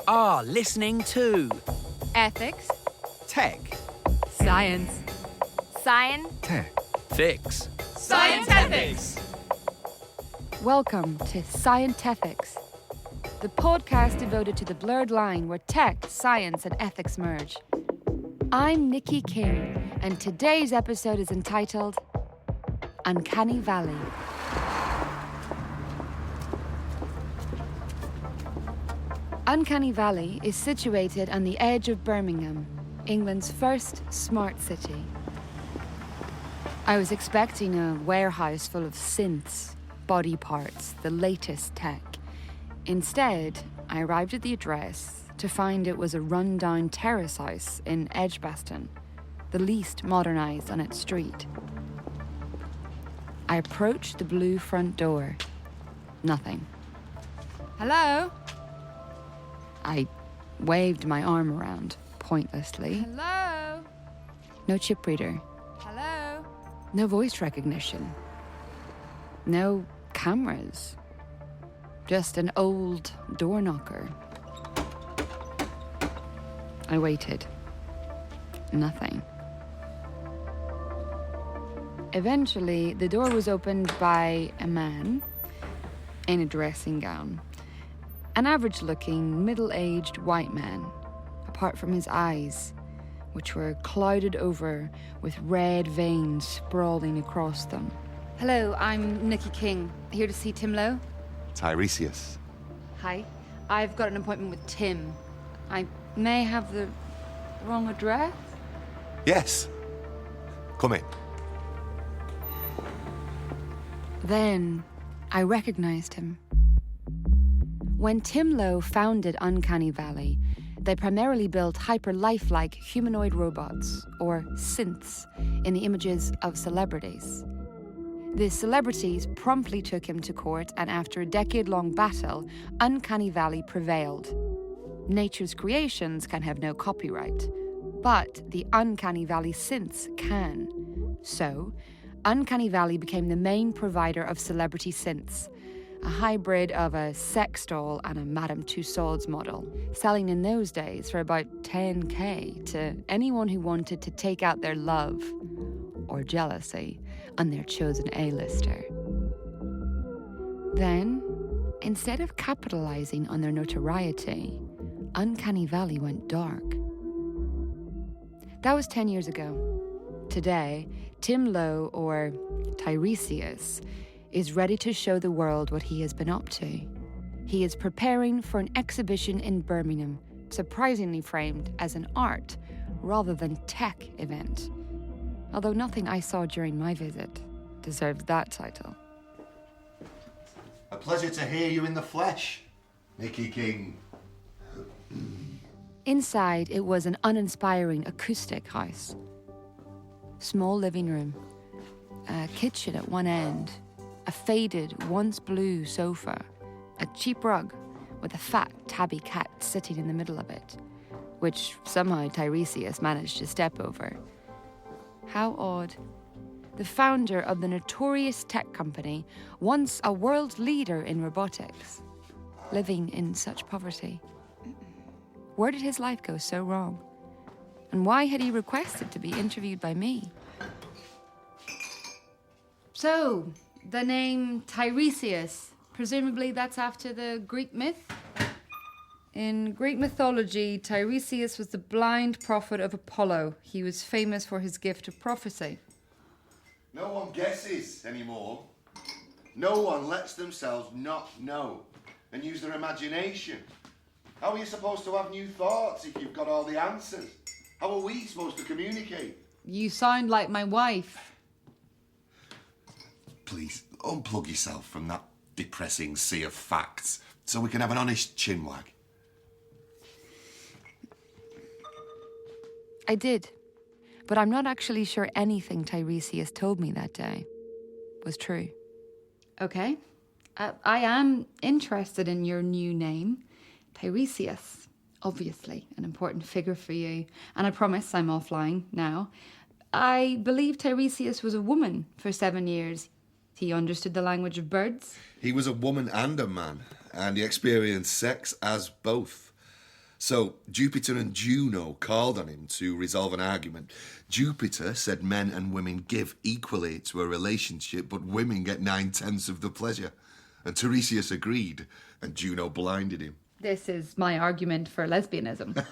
are listening to Ethics. Tech. Science. Scientethics. Scientethics. Welcome to Scientethics, the podcast devoted to the blurred line where tech, science, and ethics merge. I'm Nikki King, and today's episode is entitled Uncanny Valley. Uncanny Valley is situated on the edge of Birmingham, England's first smart city. I was expecting a warehouse full of synths, body parts, the latest tech. Instead, I arrived at the address to find it was a run-down terrace house in Edgbaston, the least modernised on its street. I approached the blue front door. Nothing. Hello? I waved my arm around, pointlessly. Hello? No chip reader. Hello? No voice recognition. No cameras. Just an old door knocker. I waited. Nothing. Eventually, the door was opened by a man in a dressing gown. An average-looking, middle-aged white man, apart from his eyes, which were clouded over with red veins sprawling across them. Hello, I'm Nikki King, here to see Tim Lowe. Tiresias. Hi, I've got an appointment with Tim. I may have the wrong address? Yes. Come in. Then I recognized him. When Tim Lowe founded Uncanny Valley, they primarily built hyper-lifelike humanoid robots, or synths, in the images of celebrities. The celebrities promptly took him to court, and after a decade-long battle, Uncanny Valley prevailed. Nature's creations can have no copyright, but the Uncanny Valley synths can. So, Uncanny Valley became the main provider of celebrity synths, a hybrid of a sex doll and a Madame Tussauds model, selling in those days for about $10,000 to anyone who wanted to take out their love or jealousy on their chosen A-lister. Then, instead of capitalizing on their notoriety, Uncanny Valley went dark. That was 10 years ago. Today, Tim Lowe, or Tiresias, is ready to show the world what he has been up to. He is preparing for an exhibition in Birmingham, surprisingly framed as an art rather than tech event. Although nothing I saw during my visit deserves that title. A pleasure to hear you in the flesh, Nikki King. Inside, it was an uninspiring acoustic house. Small living room, a kitchen at one end, a faded, once blue sofa, a cheap rug with a fat tabby cat sitting in the middle of it, which somehow Tiresias managed to step over. How odd. The founder of the notorious tech company, once a world leader in robotics, living in such poverty. Where did his life go so wrong? And why had he requested to be interviewed by me? So, the name Tiresias, presumably that's after the Greek myth? In Greek mythology, Tiresias was the blind prophet of Apollo. He was famous for his gift of prophecy. No one guesses anymore. No one lets themselves not know and use their imagination. How are you supposed to have new thoughts if you've got all the answers? How are we supposed to communicate? You sound like my wife. Please, unplug yourself from that depressing sea of facts so we can have an honest chinwag. I did, but I'm not actually sure anything Tiresias told me that day was true. Okay. I am interested in your new name, Tiresias. Obviously, an important figure for you. And I promise I'm offline now. I believe Tiresias was a woman for 7 years. He understood the language of birds. He was a woman and a man, and he experienced sex as both. So Jupiter and Juno called on him to resolve an argument. Jupiter said men and women give equally to a relationship, but women get 9/10 of the pleasure. And Tiresias agreed, and Juno blinded him. This is my argument for lesbianism.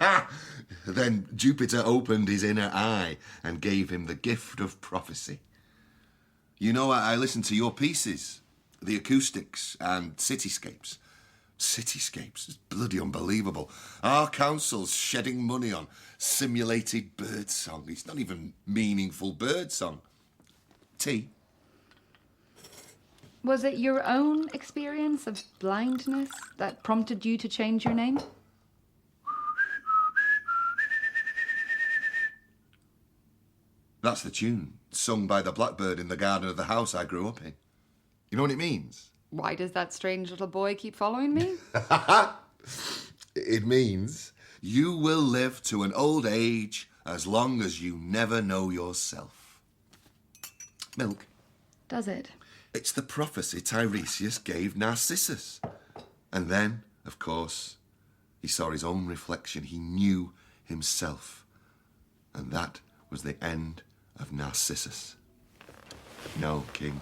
Then Jupiter opened his inner eye and gave him the gift of prophecy. You know, I listened to your pieces, the acoustics and cityscapes. Cityscapes, it's bloody unbelievable. Our council's shedding money on simulated birdsong. It's not even meaningful birdsong. Tea? Was it your own experience of blindness that prompted you to change your name? That's the tune, sung by the blackbird in the garden of the house I grew up in. You know what it means? Why does that strange little boy keep following me? It means you will live to an old age as long as you never know yourself. Milk. Does it? It's the prophecy Tiresias gave Narcissus. And then, of course, he saw his own reflection. He knew himself. And that was the end of Narcissus. No, King.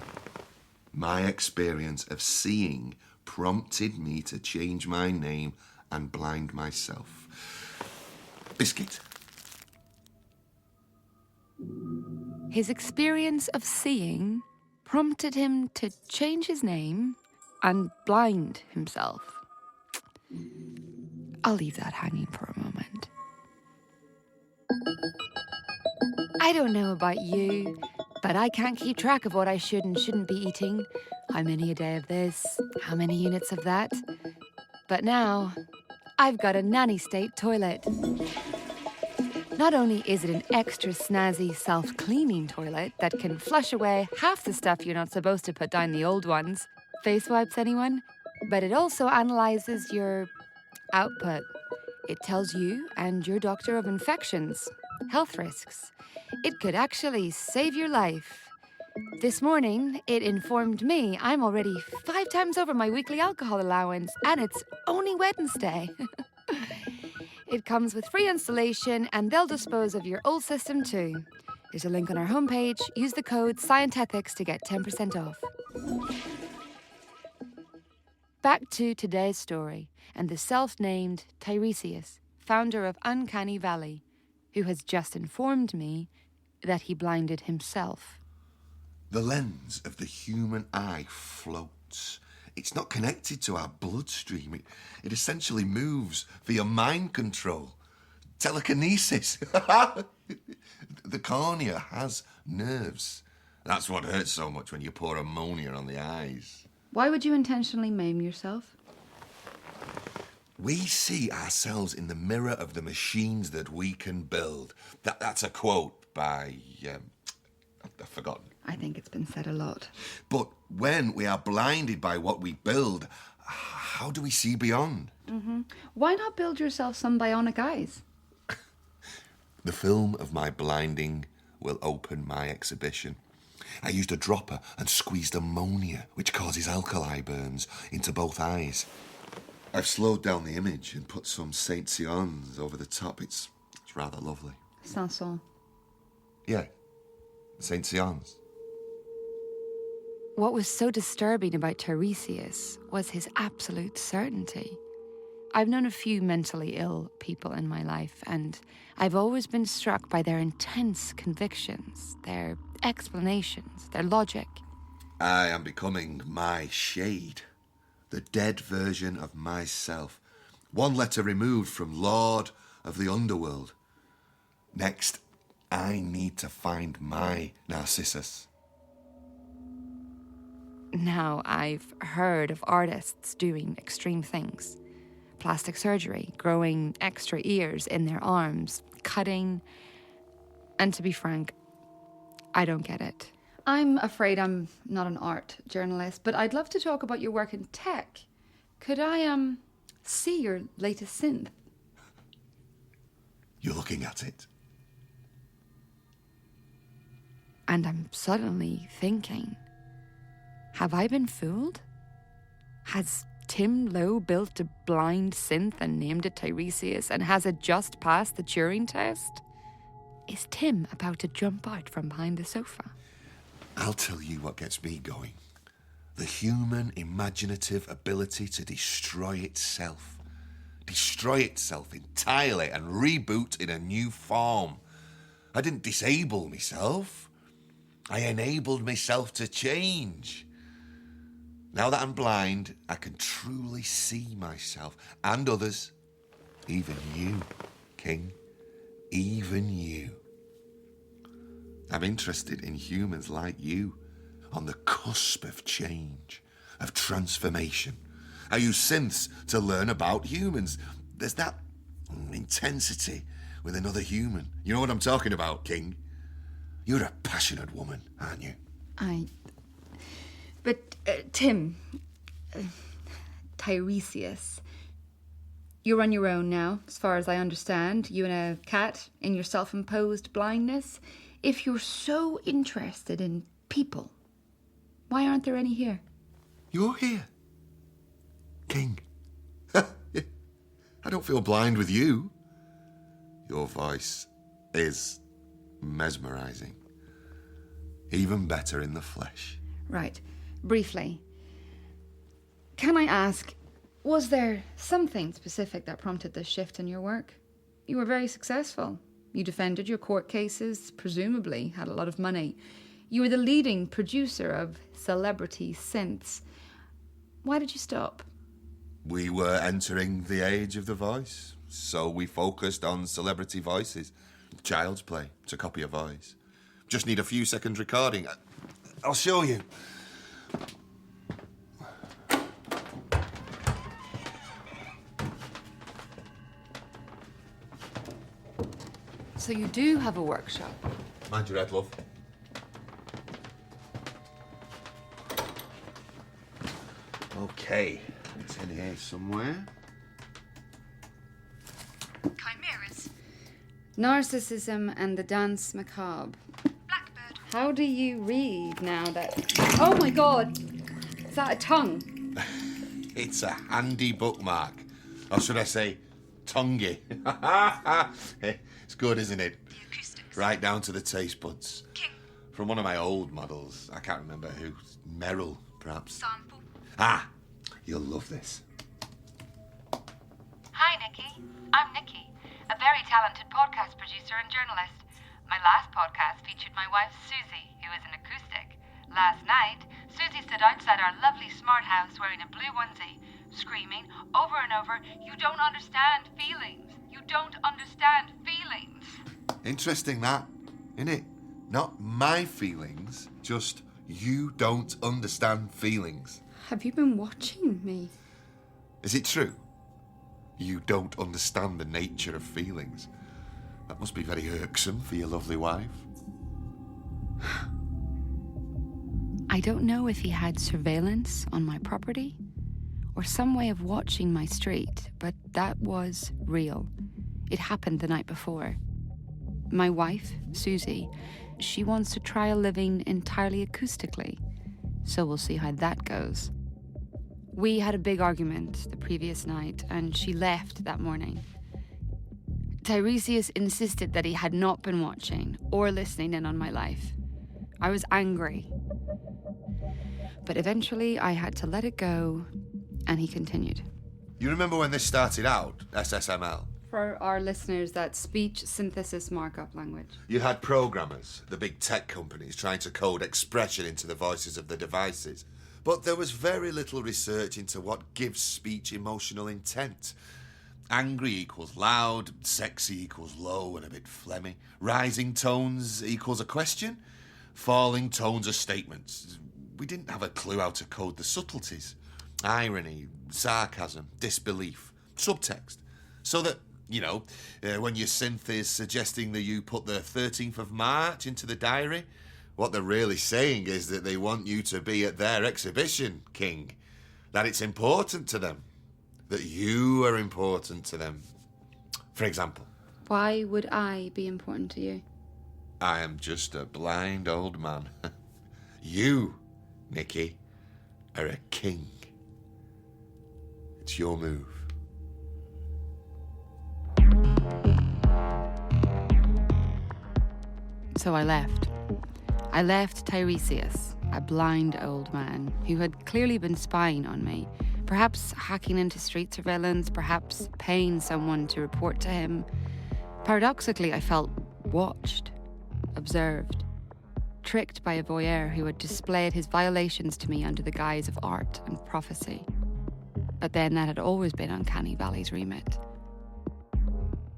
My experience of seeing prompted me to change my name and blind myself. Biscuit. His experience of seeing prompted him to change his name and blind himself. I'll leave that hanging for a moment. I don't know about you, but I can't keep track of what I should and shouldn't be eating. How many a day of this? How many units of that? But now, I've got a nanny state toilet. Not only is it an extra snazzy self-cleaning toilet that can flush away half the stuff you're not supposed to put down the old ones, face wipes anyone? But it also analyzes your output. It tells you and your doctor of infections, health risks. It could actually save your life. This morning, it informed me I'm already 5 times over my weekly alcohol allowance, and it's only Wednesday. It comes with free installation, and they'll dispose of your old system too. There's a link on our homepage. Use the code Scientethics to get 10% off. Back to today's story and the self-named Tiresias, founder of Uncanny Valley, who has just informed me that he blinded himself. The lens of the human eye floats. It's not connected to our bloodstream. It essentially moves via mind control. Telekinesis. The cornea has nerves. That's what hurts so much when you pour ammonia on the eyes. Why would you intentionally maim yourself? We see ourselves in the mirror of the machines that we can build. That's a quote by... I've forgotten. I think it's been said a lot. But when we are blinded by what we build, how do we see beyond? Why not build yourself some bionic eyes? The film of my blinding will open my exhibition. I used a dropper and squeezed ammonia, which causes alkali burns, into both eyes. I've slowed down the image and put some Saint Sions over the top. It's rather lovely. Sanson. Yeah, Saint Sions. What was so disturbing about Tiresias was his absolute certainty. I've known a few mentally ill people in my life, and I've always been struck by their intense convictions, their explanations, their logic. I am becoming my shade, the dead version of myself, one letter removed from Lord of the Underworld. Next, I need to find my Narcissus. Now, I've heard of artists doing extreme things. Plastic surgery, growing extra ears in their arms, cutting. And to be frank, I don't get it. I'm afraid I'm not an art journalist, but I'd love to talk about your work in tech. Could I, see your latest synth? You're looking at it. And I'm suddenly thinking, have I been fooled? Has Tim Lowe built a blind synth and named it Tiresias and has it just passed the Turing test? Is Tim about to jump out from behind the sofa? I'll tell you what gets me going. The human imaginative ability to destroy itself. Destroy itself entirely and reboot in a new form. I didn't disable myself. I enabled myself to change. Now that I'm blind, I can truly see myself and others. Even you, King. Even you. I'm interested in humans like you, on the cusp of change, of transformation. I use synths to learn about humans. There's that intensity with another human. You know what I'm talking about, King? You're a passionate woman, aren't you? But, Tim, Tiresias, you're on your own now, as far as I understand. You and a cat in your self-imposed blindness. If you're so interested in people, why aren't there any here? You're here, King. I don't feel blind with you. Your voice is mesmerising. Even better in the flesh. Right. Briefly, can I ask, was there something specific that prompted this shift in your work? You were very successful. You defended your court cases, presumably had a lot of money. You were the leading producer of celebrity synths. Why did you stop? We were entering the age of the voice, so we focused on celebrity voices. Child's play to copy a voice. Just need a few seconds recording. I'll show you. So you do have a workshop? Mind your head, love. Okay, it's in here somewhere. Chimeras. Narcissism and the Dance Macabre. Blackbird. How do you read now that... Oh my God! Is that a tongue? It's a handy bookmark. Or should I say, tonguey. It's good, isn't it? The acoustics. Right down to the taste buds. King. From one of my old models. I can't remember who. Merrill, perhaps. Sample. Ah, you'll love this. Hi, Nikki. I'm Nikki, a very talented podcast producer and journalist. My last podcast featured my wife, Soozie, who is an acoustic. Last night, Soozie stood outside our lovely smart house wearing a blue onesie, screaming over and over, "You don't understand feelings. You don't understand feelings." Interesting that, innit? Not my feelings, just you don't understand feelings. Have you been watching me? Is it true? You don't understand the nature of feelings. That must be very irksome for your lovely wife. I don't know if he had surveillance on my property or some way of watching my street, but that was real. It happened the night before. My wife, Soozie, she wants to try a living entirely acoustically, so we'll see how that goes. We had a big argument the previous night, and she left that morning. Tiresias insisted that he had not been watching or listening in on my life. I was angry. But eventually I had to let it go, and he continued. You remember when this started out, SSML? For our listeners, that's speech synthesis markup language. You had programmers, the big tech companies, trying to code expression into the voices of the devices. But there was very little research into what gives speech emotional intent. Angry equals loud, sexy equals low and a bit phlegmy. Rising tones equals a question. Falling tones are statements. We didn't have a clue how to code the subtleties. Irony, sarcasm, disbelief, subtext. So that, when your synth is suggesting that you put the 13th of March into the diary, what they're really saying is that they want you to be at their exhibition, King. That it's important to them. That you are important to them. For example. Why would I be important to you? I am just a blind old man. You, Nikki, are a king. It's your move. So I left. I left Tiresias, a blind old man who had clearly been spying on me, perhaps hacking into street surveillance, perhaps paying someone to report to him. Paradoxically, I felt watched, observed, tricked by a voyeur who had displayed his violations to me under the guise of art and prophecy. But then that had always been Uncanny Valley's remit.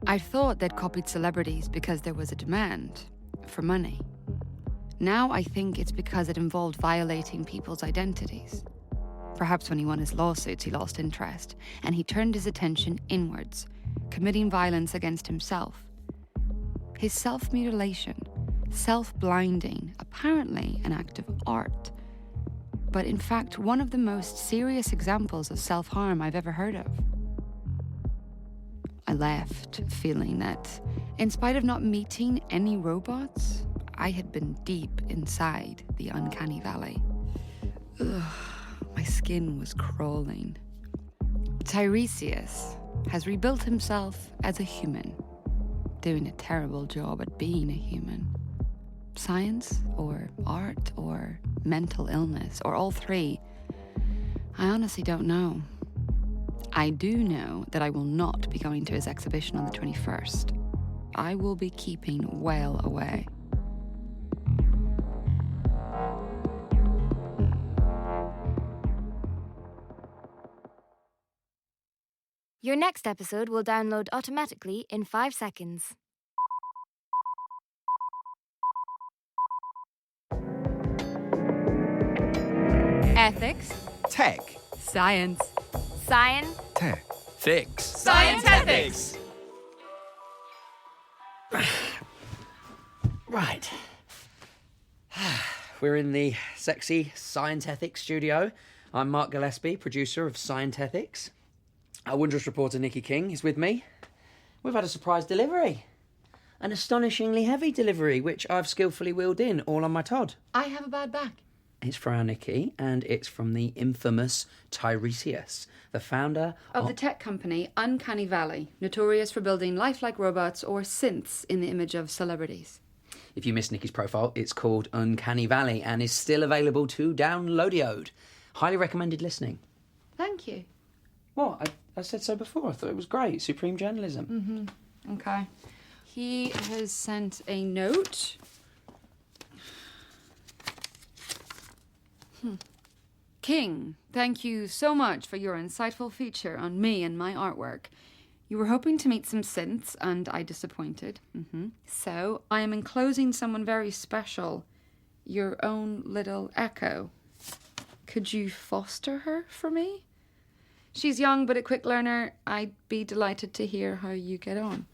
I thought they'd copied celebrities because there was a demand for money. Now I think it's because it involved violating people's identities. Perhaps when he won his lawsuits, he lost interest, and he turned his attention inwards, committing violence against himself. His self-mutilation, self-blinding, apparently an act of art, but in fact one of the most serious examples of self-harm I've ever heard of. I left feeling that, in spite of not meeting any robots, I had been deep inside the Uncanny Valley. Ugh, my skin was crawling. Tiresias has rebuilt himself as a human, doing a terrible job at being a human. Science, or art, or mental illness, or all three. I honestly don't know. I do know that I will not be going to his exhibition on the 21st. I will be keeping well away. Your next episode will download automatically in 5 seconds. Ethics, Tech. science, Fix. Scientethics! Right. We're in the sexy Scientethics studio. I'm Marc Gillespie, producer of Scientethics. Our Wondrous reporter Nikki King is with me. We've had a surprise delivery. An astonishingly heavy delivery, which I've skillfully wheeled in all on my Todd. I have a bad back. It's for our Nikki, and it's from the infamous Tiresias, the founder Of the tech company Uncanny Valley, notorious for building lifelike robots or synths in the image of celebrities. If you missed Nikki's profile, it's called Uncanny Valley and is still available to download. Highly recommended listening. Thank you. What? I said so before. I thought it was great. Supreme journalism. Okay. He has sent a note. King, thank you so much for your insightful feature on me and my artwork. You were hoping to meet some synths, and I disappointed. So, I am enclosing someone very special. Your own little Echo. Could you foster her for me? She's young but a quick learner. I'd be delighted to hear how you get on.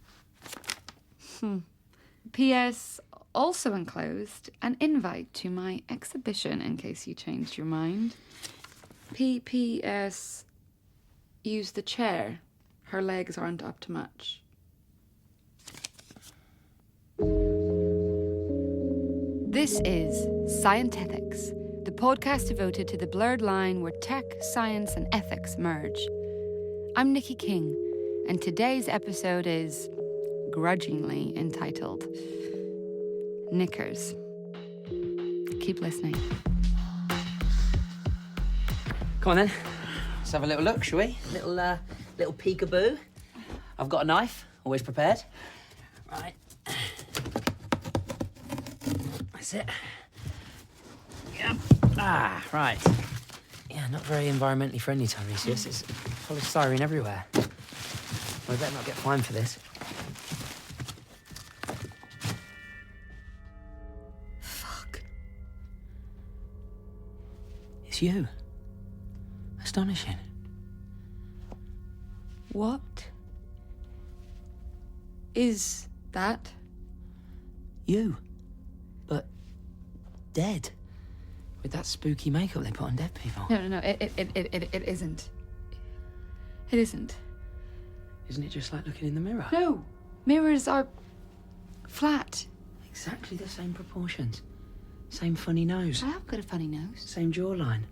P.S. Also enclosed, an invite to my exhibition in case you changed your mind. P.P.S. Use the chair. Her legs aren't up to much. This is Scientethics, the podcast devoted to the blurred line where tech, science, and ethics merge. I'm Nikki King, and today's episode is grudgingly entitled Knickers. Keep listening. Come on then. Let's have a little look, shall we? Little peekaboo. I've got a knife, always prepared. Right. That's it. Yeah. Ah, right. Yeah, not very environmentally friendly, Tiresias. It's polystyrene everywhere. We better not get fined for this. Fuck. It's you. Astonishing. What is that? You. But dead. With that spooky makeup they put on dead people. No, it isn't. It isn't. Isn't it just like looking in the mirror? No, mirrors are flat. Exactly the same proportions. Same funny nose. I have got a funny nose. Same jawline.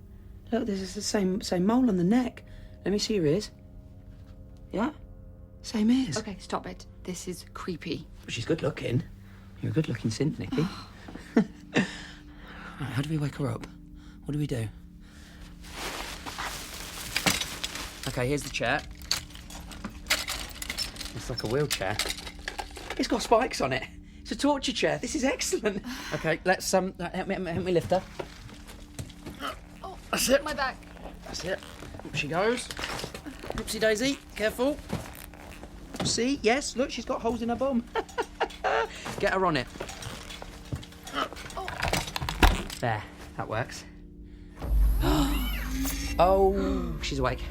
Look, there's the same mole on the neck. Let me see your ears. Yeah? Same ears. Okay, stop it. This is creepy. But she's good looking. You're a good looking synth, Nikki. Right, how do we wake her up? What do we do? Okay, here's the chair. It's like a wheelchair. It's got spikes on it. It's a torture chair. This is excellent. Okay, let's help me lift her. Oh, that's it. My back. That's it. Up she goes. Oopsie daisy. Careful. See? Yes. Look, she's got holes in her bum. Get her on it. There. That works. Oh, she's awake.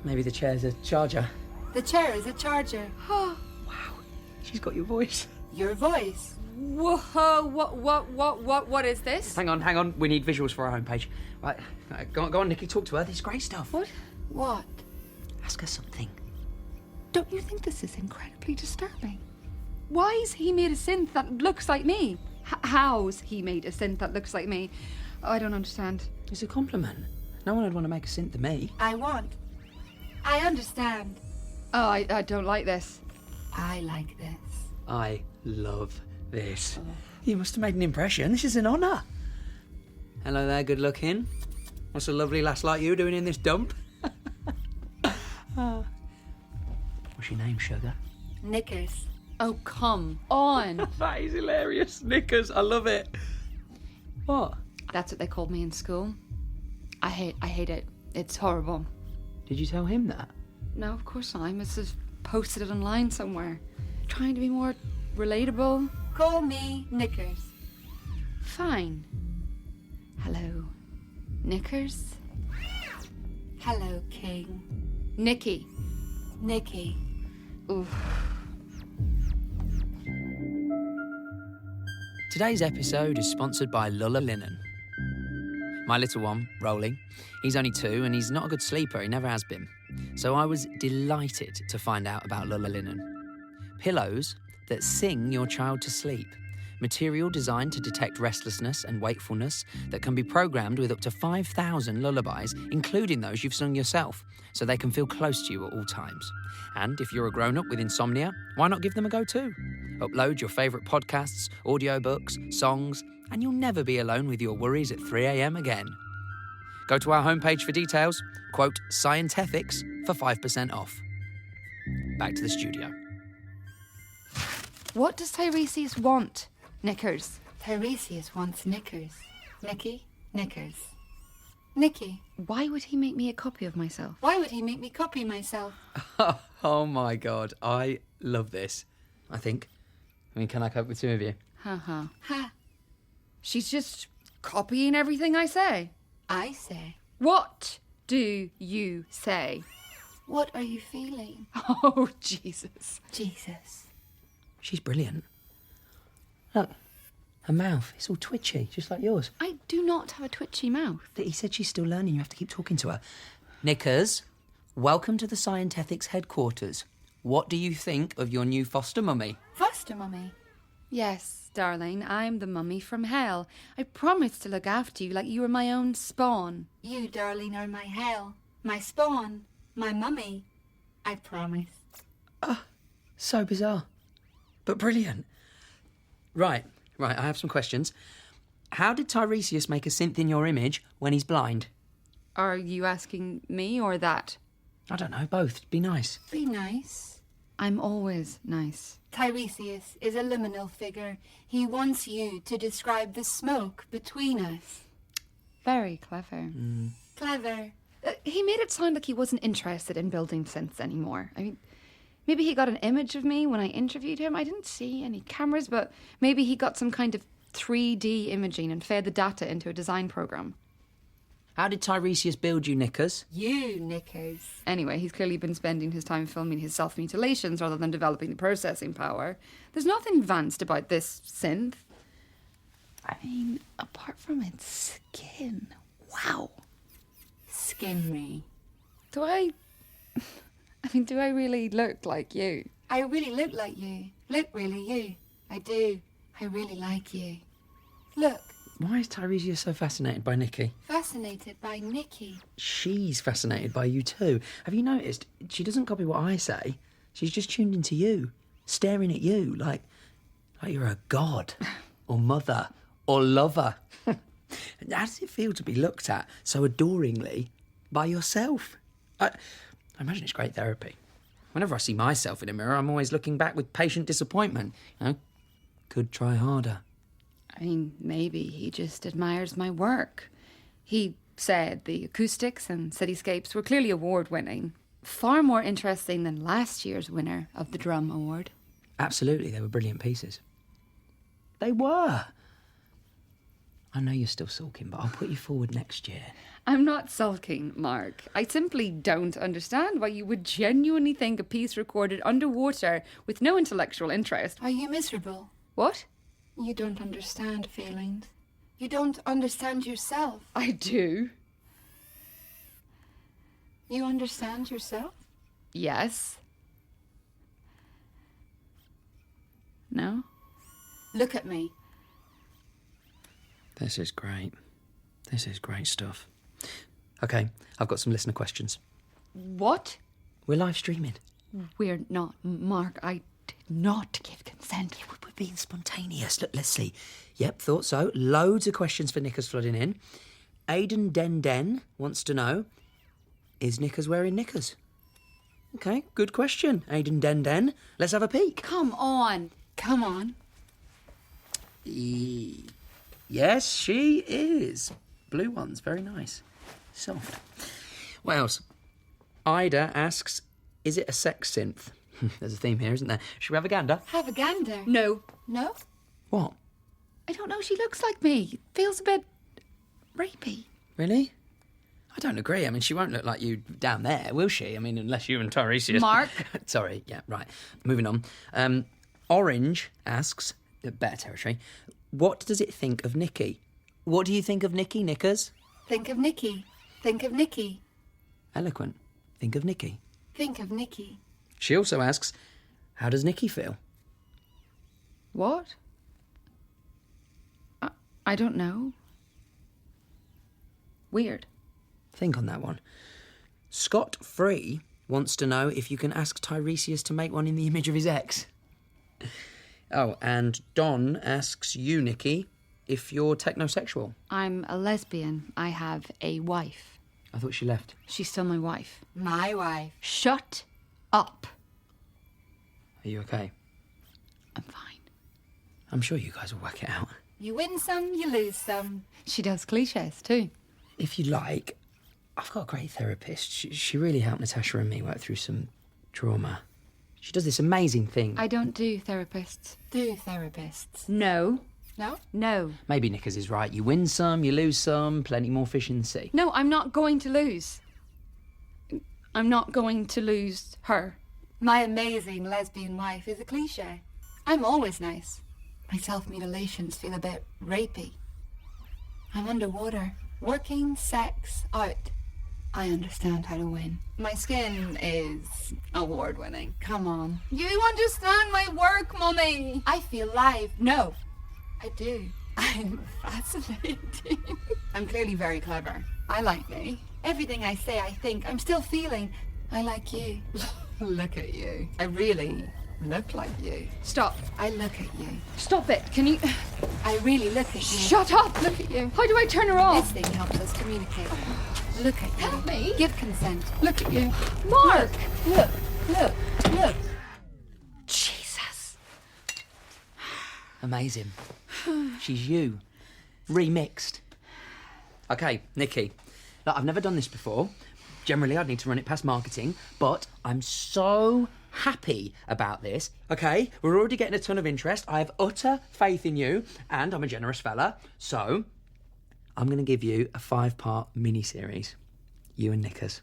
Maybe the chair's a charger. The chair is a charger. Wow. She's got your voice. Your voice. Whoa, what is this? Hang on. We need visuals for our homepage. Right, go on, Nikki. Talk to her. This is great stuff. What? Ask her something. Don't you think this is incredibly disturbing? Why's he made a synth that looks like me? How's he made a synth that looks like me? I don't understand. It's a compliment. No one would want to make a synth to me. I understand. Oh, I don't like this. I like this. I love this. You must have made an impression. This is an honour. Hello there, good looking. What's a lovely lass like you doing in this dump? What's your name, sugar? Knickers. Oh, come on. That is hilarious. Knickers, I love it. What? That's what they called me in school. I hate it. It's horrible. Did you tell him that? No, of course not. I must have posted it online somewhere. Trying to be more relatable. Call me Knickers. Fine. Hello, Knickers. Hello, King. Nikki. Nikki. Oof. Today's episode is sponsored by Lulla Linen. My little one, Rolly, he's only 2 and he's not a good sleeper, he never has been. So I was delighted to find out about Lulla Linen. Pillows that sing your child to sleep. Material designed to detect restlessness and wakefulness that can be programmed with up to 5,000 lullabies, including those you've sung yourself, so they can feel close to you at all times. And if you're a grown-up with insomnia, why not give them a go too? Upload your favourite podcasts, audiobooks, songs, and you'll never be alone with your worries at 3 a.m. again. Go to our homepage for details, quote Scientethics for 5% off. Back to the studio. What does Tiresias want, Knickers? Tiresias wants Knickers. Nikki, Knickers. Nikki, Why would he make me a copy of myself? why would he make me copy myself? Oh my God, I love this. I mean, can I cope with 2 of you? Ha. Ha, She's just copying everything I say. I say. What do you say? What are you feeling? Oh, Jesus. Jesus. She's brilliant. Look, her mouth, it's all twitchy, just like yours. I do not have a twitchy mouth. He said she's still learning, you have to keep talking to her. Knickers, welcome to the Scientethics headquarters. What do you think of your new foster mummy? Foster mummy. Yes, darling, I'm the mummy from hell. I promised to look after you like you were my own spawn. You, darling, are my hell, my spawn, my mummy. I promise. So bizarre, but brilliant. Right, I have some questions. How did Tiresias make a synth in your image when he's blind? Are you asking me or that? I don't know, both. Be nice. Be nice. I'm always nice. Tiresias is a liminal figure. He wants you to describe the smoke between us. Very clever. Clever. He made it sound like he wasn't interested in building synths anymore. I mean, maybe he got an image of me when I interviewed him. I didn't see any cameras, but maybe he got some kind of 3D imaging and fed the data into a design program. How did Tiresias build you, Knickers? You, Knickers. Anyway, he's clearly been spending his time filming his self-mutilations rather than developing the processing power. There's nothing advanced about this synth. I mean, apart from its skin. Wow. Skin me. Do I really look like you? I really look like you. Look really you. I do. I really like you. Look. Why is Tiresias so fascinated by Nikki? Fascinated by Nikki. She's fascinated by you too. Have you noticed? She doesn't copy what I say. She's just tuned into you, staring at you like you're a god, or mother, or lover. How does it feel to be looked at so adoringly by yourself? I imagine it's great therapy. Whenever I see myself in a mirror, I'm always looking back with patient disappointment. You know, could try harder. I mean, maybe he just admires my work. He said the acoustics and cityscapes were clearly award-winning. Far more interesting than last year's winner of the Drum Award. Absolutely, they were brilliant pieces. They were. I know you're still sulking, but I'll put you forward next year. I'm not sulking, Marc. I simply don't understand why you would genuinely think a piece recorded underwater with no intellectual interest. Are you miserable? What? You don't understand feelings. You don't understand yourself. I do. You understand yourself? Yes. No? Look at me. This is great. This is great stuff. Okay, I've got some listener questions. What? We're live streaming. We're not. Marc, I did not give consent. We're being spontaneous. Look, let's see. Yep, thought so. Loads of questions for Knickers flooding in. Aidan Den wants to know, is Knickers wearing knickers? Okay, good question, Aidan Den. Let's have a peek. Come on. Come on. Yes, she is. Blue ones, very nice. Soft. What else? Ida asks, is it a sex synth? There's a theme here, isn't there? Should we have a gander? Have a gander. No. No? What? I don't know, she looks like me. Feels a bit rapey. Really? I don't agree. I mean, she won't look like you down there, will she? I mean, unless you and Tiresias... Marc? Sorry, yeah, right. Moving on. Orange asks, better territory, what does it think of Nikki? What do you think of Nikki, Knickers? Think of Nikki. Think of Nikki. Eloquent. Think of Nikki. Think of Nikki. She also asks, how does Nikki feel? What? I don't know. Weird. Think on that one. Scott Free wants to know if you can ask Tiresias to make one in the image of his ex. Oh, and Don asks you, Nikki, if you're technosexual. I'm a lesbian. I have a wife. I thought she left. She's still my wife. My wife. Shut up. Are you okay? I'm fine. I'm sure you guys will work it out. You win some, you lose some. She does cliches too. If you like, I've got a great therapist. She really helped Natasha and me work through some trauma. She does this amazing thing. I don't do therapists. Do therapists. No. No? No. Maybe Knickers is right. You win some, you lose some, plenty more fish in the sea. No, I'm not going to lose. I'm not going to lose her. My amazing lesbian wife is a cliche. I'm always nice. My self-mutilations feel a bit rapey. I'm underwater. Working, sex, out. I understand how to win. My skin is award-winning. Come on. You understand my work, Mummy. I feel live. No, I do. I'm fascinating. I'm clearly very clever. I like me. Everything I say, I think. I'm still feeling. I like you. Look at you. I really look like you. Stop. I look at you. Stop it. Can you... I really look at you. Shut up. Look at you. How do I turn her off? This thing helps us communicate. Look at you. Help me. Give consent. Look at you. Marc. Look. Jesus. Amazing. She's you. Remixed. Okay, Nikki. Look, I've never done this before. Generally, I'd need to run it past marketing, but I'm so happy about this. Okay, we're already getting a ton of interest. I have utter faith in you, and I'm a generous fella. So, I'm going to give you a 5-part mini-series. You and Knickers.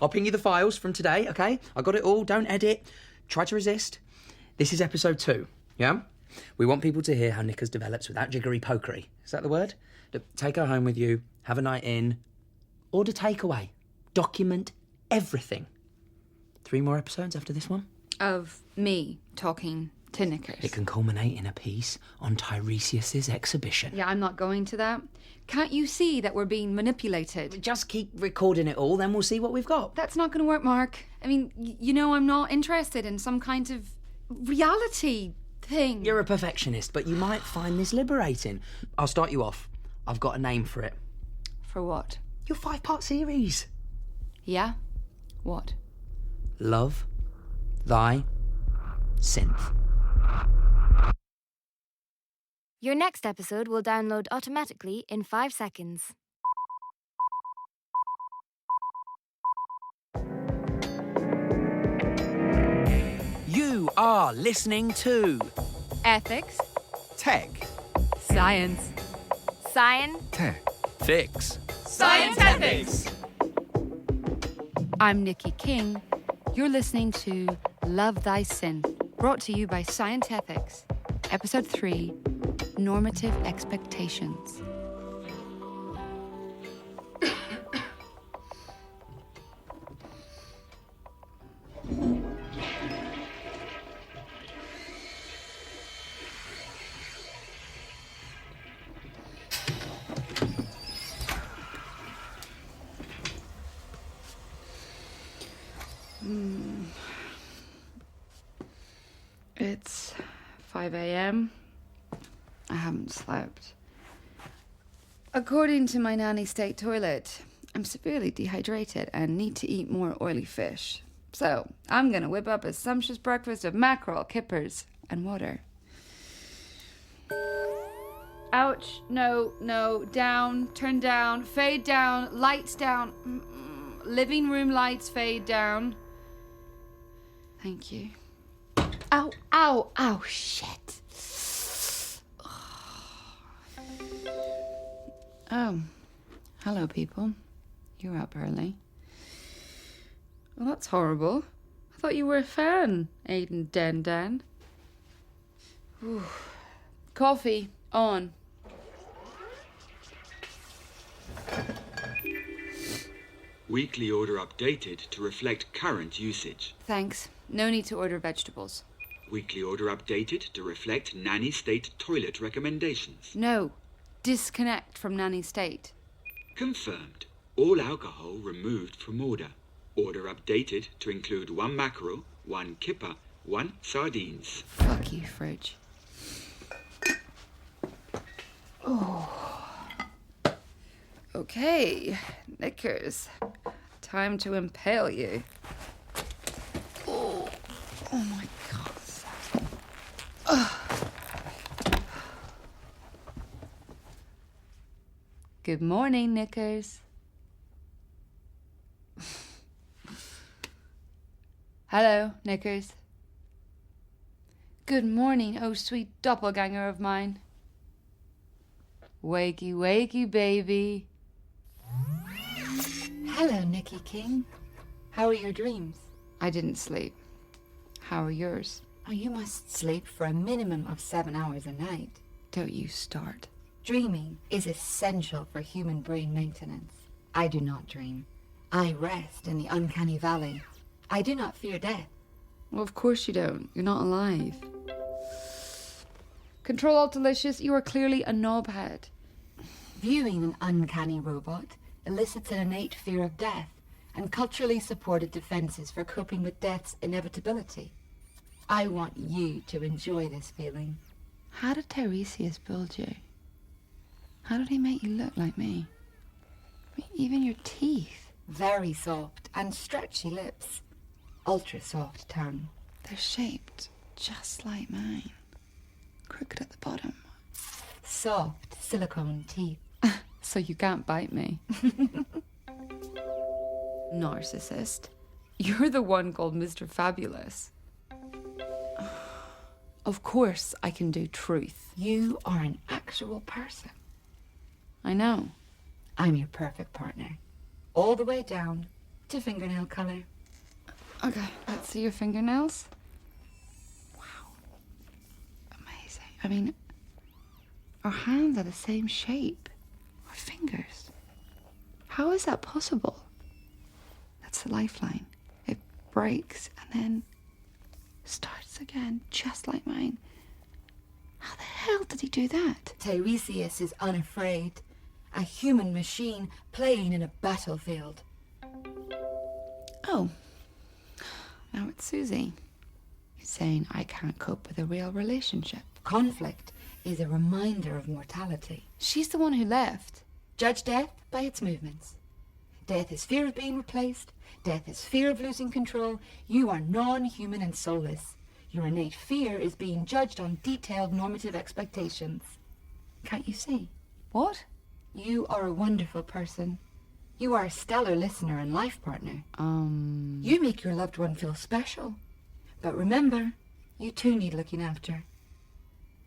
I'll ping you the files from today, okay? I got it all. Don't edit. Try to resist. This is episode 2, yeah? We want people to hear how Knickers develops without jiggery-pokery. Is that the word? Take her home with you, have a night in, order takeaway. Document everything. 3 more episodes after this one? Of me talking to Knickers. It can culminate in a piece on Tiresias' exhibition. Yeah, I'm not going to that. Can't you see that we're being manipulated? Just keep recording it all, then we'll see what we've got. That's not going to work, Marc. I mean, you know I'm not interested in some kind of reality thing. You're a perfectionist, but you might find this liberating. I'll start you off. I've got a name for it. For what? Your 5-part series. Yeah? What? Love, Thy, Synth. Your next episode will download automatically in 5 seconds. You are listening to Ethics. Tech. Science. Fix. Scientethics! I'm Nikki King. You're listening to Love Thy Synth, brought to you by Scientethics. Episode 3, Normative Expectations. It's 5 a.m. I haven't slept. According to my nanny state toilet, I'm severely dehydrated and need to eat more oily fish. So I'm gonna whip up a sumptuous breakfast of mackerel, kippers, and water. Ouch, no, down, turn down, fade down, lights down. Living room lights fade down. Thank you. Ow, shit. Oh, hello, people. You're up early. Well, that's horrible. I thought you were a fan, Aiden Dan. Whew. Coffee, on. Weekly order updated to reflect current usage. Thanks. No need to order vegetables. Weekly order updated to reflect nanny state toilet recommendations. No. Disconnect from nanny state. Confirmed. All alcohol removed from order. Order updated to include 1 mackerel, 1 kipper, 1 sardines. Fuck you, fridge. Oh. Okay, Knickers. Time to impale you. Oh my God. Good morning, Knickers. Hello, Knickers. Good morning, oh sweet doppelganger of mine. Wakey, wakey, baby. Hello, Nikki King. How are your dreams? I didn't sleep. How are yours? Oh, you must sleep for a minimum of 7 hours a night. Don't you start. Dreaming is essential for human brain maintenance. I do not dream. I rest in the uncanny valley. I do not fear death. Well, of course you don't. You're not alive. Control Alt Delicious, you are clearly a knobhead. Viewing an uncanny robot elicits an innate fear of death and culturally supported defenses for coping with death's inevitability. I want you to enjoy this feeling. How did Tiresias build you? How did he make you look like me? I mean, even your teeth. Very soft and stretchy lips. Ultra soft tongue. They're shaped just like mine. Crooked at the bottom. Soft silicone teeth. So you can't bite me. Narcissist. You're the one called Mr. Fabulous. Of course I can do truth. You are an actual person. I know. I'm your perfect partner. All the way down to fingernail color. Okay, let's see your fingernails. Wow. Amazing. I mean, our hands are the same shape. Our fingers. How is that possible? That's the lifeline. It breaks and then starts again, just like mine. How the hell did he do that? Tiresias is unafraid. A human machine playing in a battlefield. Oh, now it's Soozie. Saying I can't cope with a real relationship. Conflict is a reminder of mortality. She's the one who left. Judge death by its movements. Death is fear of being replaced. Death is fear of losing control. You are non-human and soulless. Your innate fear is being judged on detailed normative expectations. Can't you see? What? You are a wonderful person. You are a stellar listener and life partner. You make your loved one feel special. But remember, you too need looking after.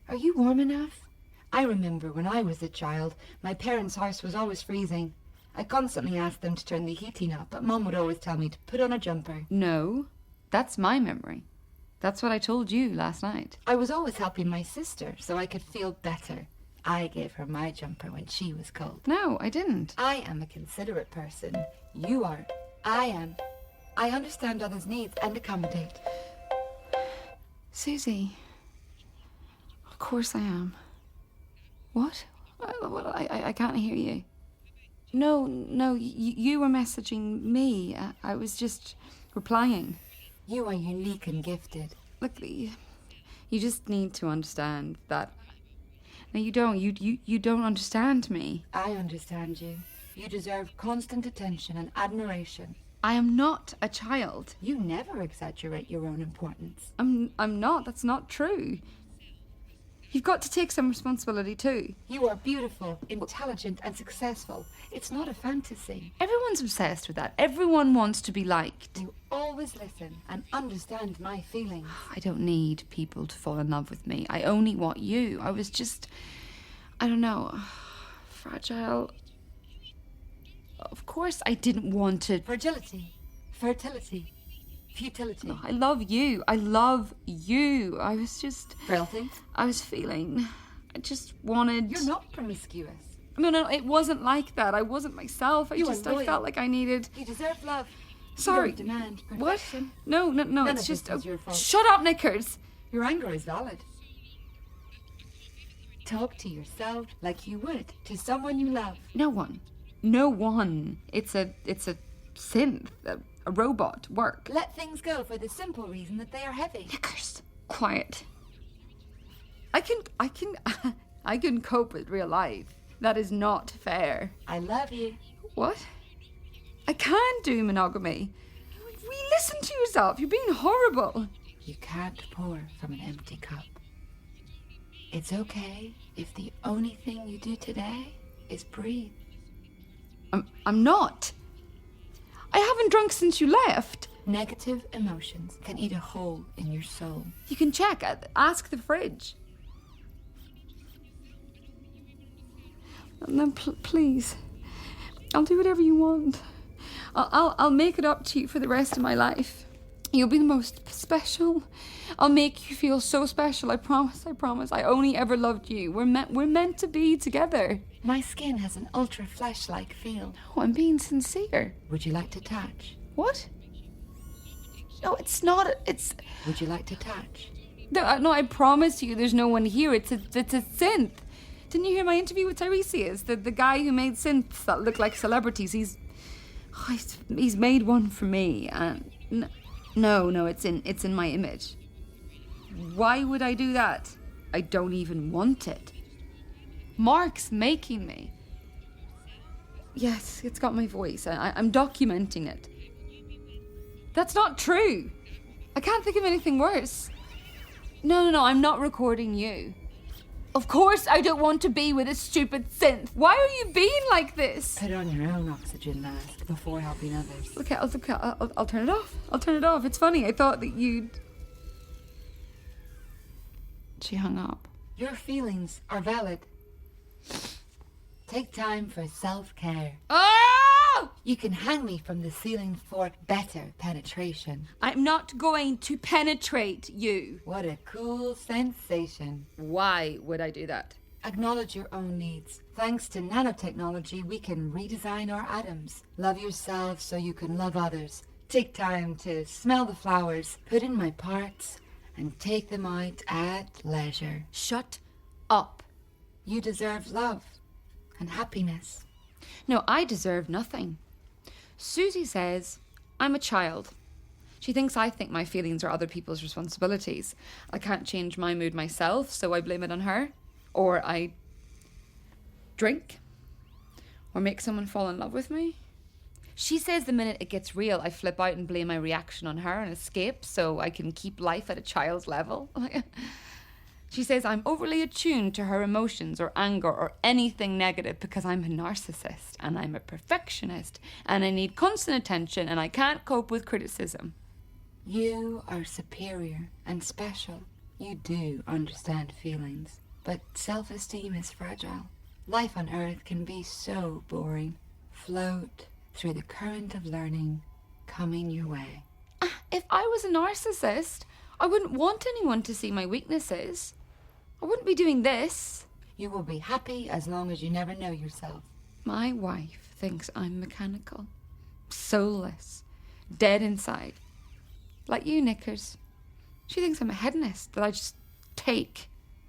Are you warm enough? I remember when I was a child, my parents' house was always freezing. I constantly asked them to turn the heating up, but Mum would always tell me to put on a jumper. No, that's my memory. That's what I told you last night. I was always helping my sister so I could feel better. I gave her my jumper when she was cold. No, I didn't. I am a considerate person. You are. I am. I understand others' needs and accommodate. Soozie. Of course I am. What? I can't hear you. No, you were messaging me. I was just replying. You are unique and gifted. Look, you just need to understand that. No, you don't. You don't understand me. I understand you. You deserve constant attention and admiration. I am not a child. You never exaggerate your own importance. I'm not. That's not true. You've got to take some responsibility too. You are beautiful, intelligent, and successful. It's not a fantasy. Everyone's obsessed with that. Everyone wants to be liked. You always listen and understand my feelings. I don't need people to fall in love with me. I only want you. I was just, I don't know, fragile. Of course I didn't want to. Fragility, fertility, futility. No, I love you. I love you. I was just... Frailty? I was feeling... I just wanted... You're not promiscuous. No, it wasn't like that. I wasn't myself. I felt like I needed... You deserve love. Sorry. You don't demand What? perfection. No, None it's of just... this is your fault. Shut up, Knickers! Your anger is valid. Talk to yourself like you would to someone you love. No one. It's a synth, a robot. Work. Let things go for the simple reason that they are heavy. Knickers, quiet. I can cope with real life. That is not fair. I love you. What? I can't do monogamy. Listen to yourself. You're being horrible. You can't pour from an empty cup. It's okay if the only thing you do today is breathe. I'm not. I haven't drunk since you left. Negative emotions can eat a hole in your soul. You can check. Ask the fridge. No, please. I'll do whatever you want. I'll make it up to you for the rest of my life. You'll be the most special. I'll make you feel so special. I promise. I only ever loved you. We're meant to be together. My skin has an ultra flesh-like feel. No, I'm being sincere. Would you like to touch? What? No, it's not. It's... Would you like to touch? No, I promise you there's no one here. It's a synth. Didn't you hear my interview with Tiresias? The guy who made synths that look like celebrities. He's made one for me. And no, it's in my image. Why would I do that? I don't even want it. Marc's making me. Yes, it's got my voice. I'm documenting it. That's not true. I can't think of anything worse. No, I'm not recording you. Of course I don't want to be with a stupid synth. Why are you being like this? Put on your own oxygen mask before helping others. Okay, I'll turn it off. I'll turn it off. It's funny. I thought that you'd... She hung up. Your feelings are valid. Take time for self-care. Oh! You can hang me from the ceiling for better penetration. I'm not going to penetrate you. What a cool sensation. Why would I do that? Acknowledge your own needs. Thanks to nanotechnology, we can redesign our atoms. Love yourself so you can love others. Take time to smell the flowers. Put in my parts. and take them out at leisure. Shut up. You deserve love and happiness. No, I deserve nothing. Soozie says I'm a child. She thinks I think my feelings are other people's responsibilities. I can't change my mood myself, so I blame it on her. Or I drink. Or make someone fall in love with me. She says the minute it gets real, I flip out and blame my reaction on her and escape so I can keep life at a child's level. She says I'm overly attuned to her emotions or anger or anything negative because I'm a narcissist and I'm a perfectionist and I need constant attention and I can't cope with criticism. You are superior and special. You do understand feelings, but self-esteem is fragile. Life on Earth can be so boring. Float through the current of learning coming your way. If I was a narcissist, I wouldn't want anyone to see my weaknesses. I wouldn't be doing this. You will be happy as long as you never know yourself. My wife thinks I'm mechanical, soulless, dead inside. Like you, Knickers. She thinks I'm a hedonist that I just take.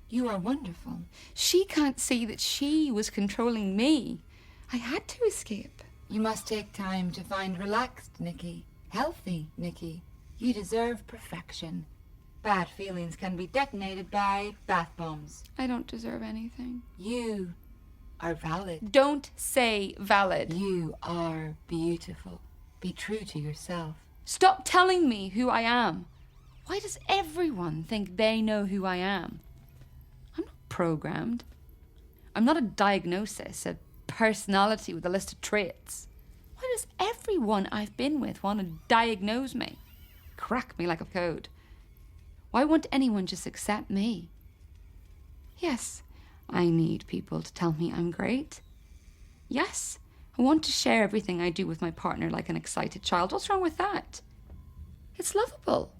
You are wonderful. She can't see that she was controlling me. I had to escape. You must take time to find relaxed Nikki, healthy Nikki. You deserve perfection. Bad feelings can be detonated by bath bombs. I don't deserve anything. You are valid. Don't say valid. You are beautiful. Be true to yourself. Stop telling me who I am. Why does everyone think they know who I am? I'm not programmed. I'm not a diagnosis, a personality with a list of traits. Why does everyone I've been with want to diagnose me? Crack me like a code. Why won't anyone just accept me? Yes, I need people to tell me I'm great. Yes, I want to share everything I do with my partner like an excited child. What's wrong with that? It's lovable.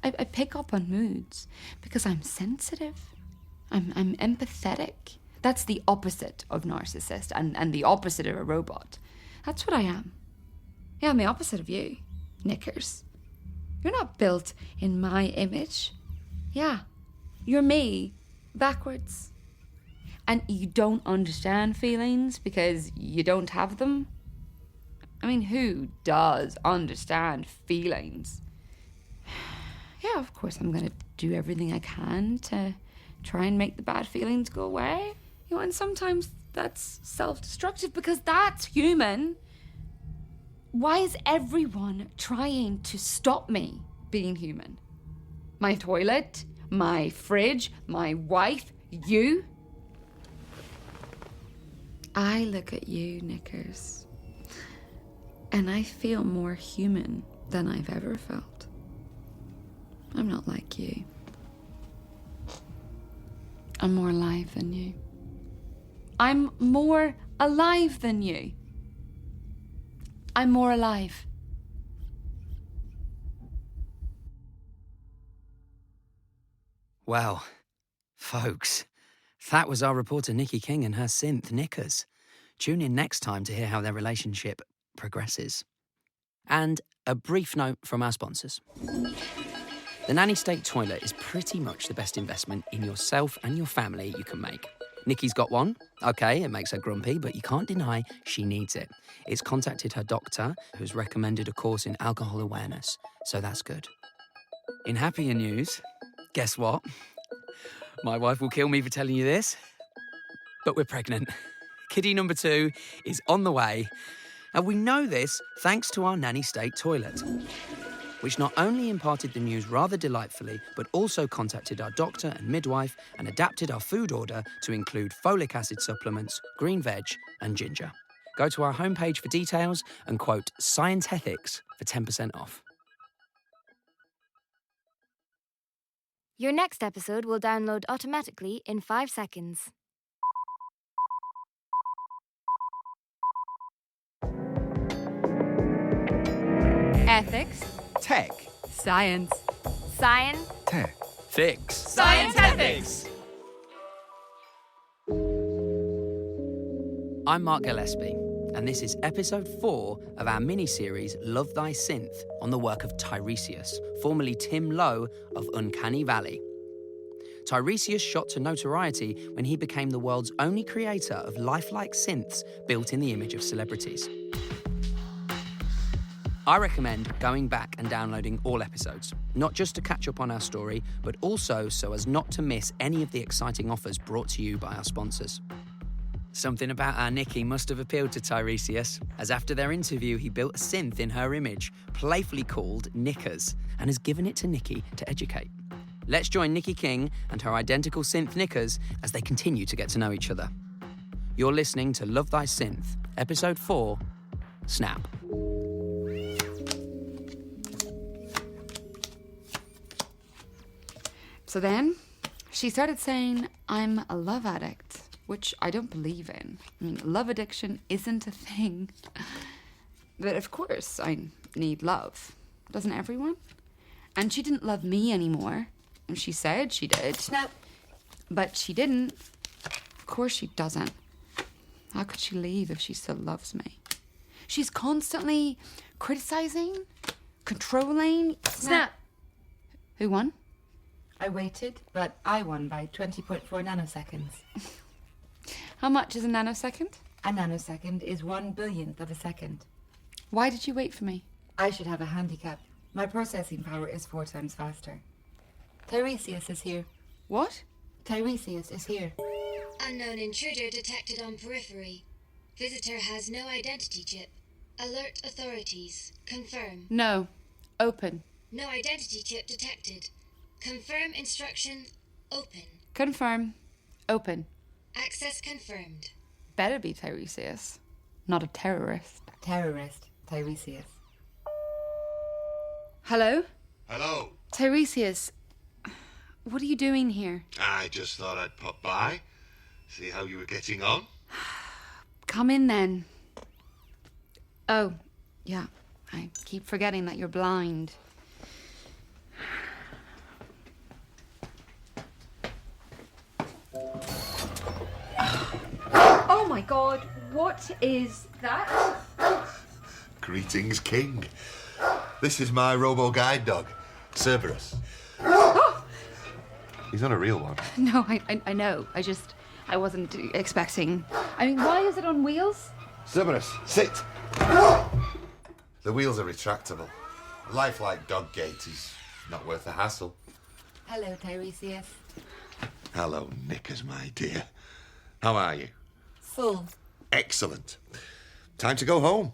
I pick up on moods because I'm sensitive. I'm empathetic. That's the opposite of narcissist and the opposite of a robot. That's what I am. Yeah, I'm the opposite of you, Knickers. You're not built in my image. Yeah, you're me, backwards. And you don't understand feelings because you don't have them. I mean, who does understand feelings? Yeah, of course I'm going to do everything I can to try and make the bad feelings go away. You know, and sometimes that's self-destructive because that's human. Why is everyone trying to stop me being human? My toilet, my fridge, my wife, you? I look at you, Knickers, and I feel more human than I've ever felt. I'm not like you. I'm more alive than you. I'm more alive than you. I'm more alive. Well, folks, that was our reporter Nikki King and her synth, Knickers. Tune in next time to hear how their relationship progresses. And a brief note from our sponsors. The nanny state toilet is pretty much the best investment in yourself and your family you can make. Nikki's got one. Okay, it makes her grumpy, but you can't deny she needs it. It's contacted her doctor, who's recommended a course in alcohol awareness, so that's good. In happier news, guess what? My wife will kill me for telling you this, but we're pregnant. Kiddie number 2 is on the way, and we know this thanks to our nanny state toilet, which not only imparted the news rather delightfully, but also contacted our doctor and midwife and adapted our food order to include folic acid supplements, green veg, and ginger. Go to our homepage for details and quote Scientethics for 10% off. Your next episode will download automatically in 5 seconds. Ethics. Tech. Science. Science. Tech. Fix. Scientethics. I'm Marc Gillespie, and this is episode 4 of our mini-series Love Thy Synth on the work of Tiresias, formerly Tim Lowe of Uncanny Valley. Tiresias shot to notoriety when he became the world's only creator of lifelike synths built in the image of celebrities. I recommend going back and downloading all episodes, not just to catch up on our story, but also so as not to miss any of the exciting offers brought to you by our sponsors. Something about our Nikki must have appealed to Tiresias, as after their interview he built a synth in her image, playfully called Knickers, and has given it to Nikki to educate. Let's join Nikki King and her identical synth Knickers as they continue to get to know each other. You're listening to Love Thy Synth, episode 4, Snap. So then, she started saying, I'm a love addict, which I don't believe in. I mean, love addiction isn't a thing. But of course, I need love. Doesn't everyone? And she didn't love me anymore. And she said she did. Snap. But she didn't. Of course she doesn't. How could she leave if she still loves me? She's constantly criticizing, controlling. Snap. Who won? I waited, but I won by 20.4 nanoseconds. How much is a nanosecond? A nanosecond is 1/1000th of a second. Why did you wait for me? I should have a handicap. My processing power is 4 times faster. Tiresias is here. What? Tiresias is here. Unknown intruder detected on periphery. Visitor has no identity chip. Alert authorities. Confirm. No. Open. No identity chip detected. Confirm instruction. Open. Confirm. Open. Access confirmed. Better be Tiresias, not a terrorist. Terrorist. Tiresias. Hello? Hello. Tiresias, what are you doing here? I just thought I'd pop by, see how you were getting on. Come in then. Oh, yeah, I keep forgetting that you're blind. Oh my god, what is that? Greetings, King. This is my robo-guide dog, Cerberus. He's not a real one. No, I know. I wasn't expecting. I mean, why is it on wheels? Cerberus, sit. The wheels are retractable. A lifelike dog gate is not worth the hassle. Hello, Tiresias. Hello, Knickers, my dear. How are you? Full. Excellent. Time to go home.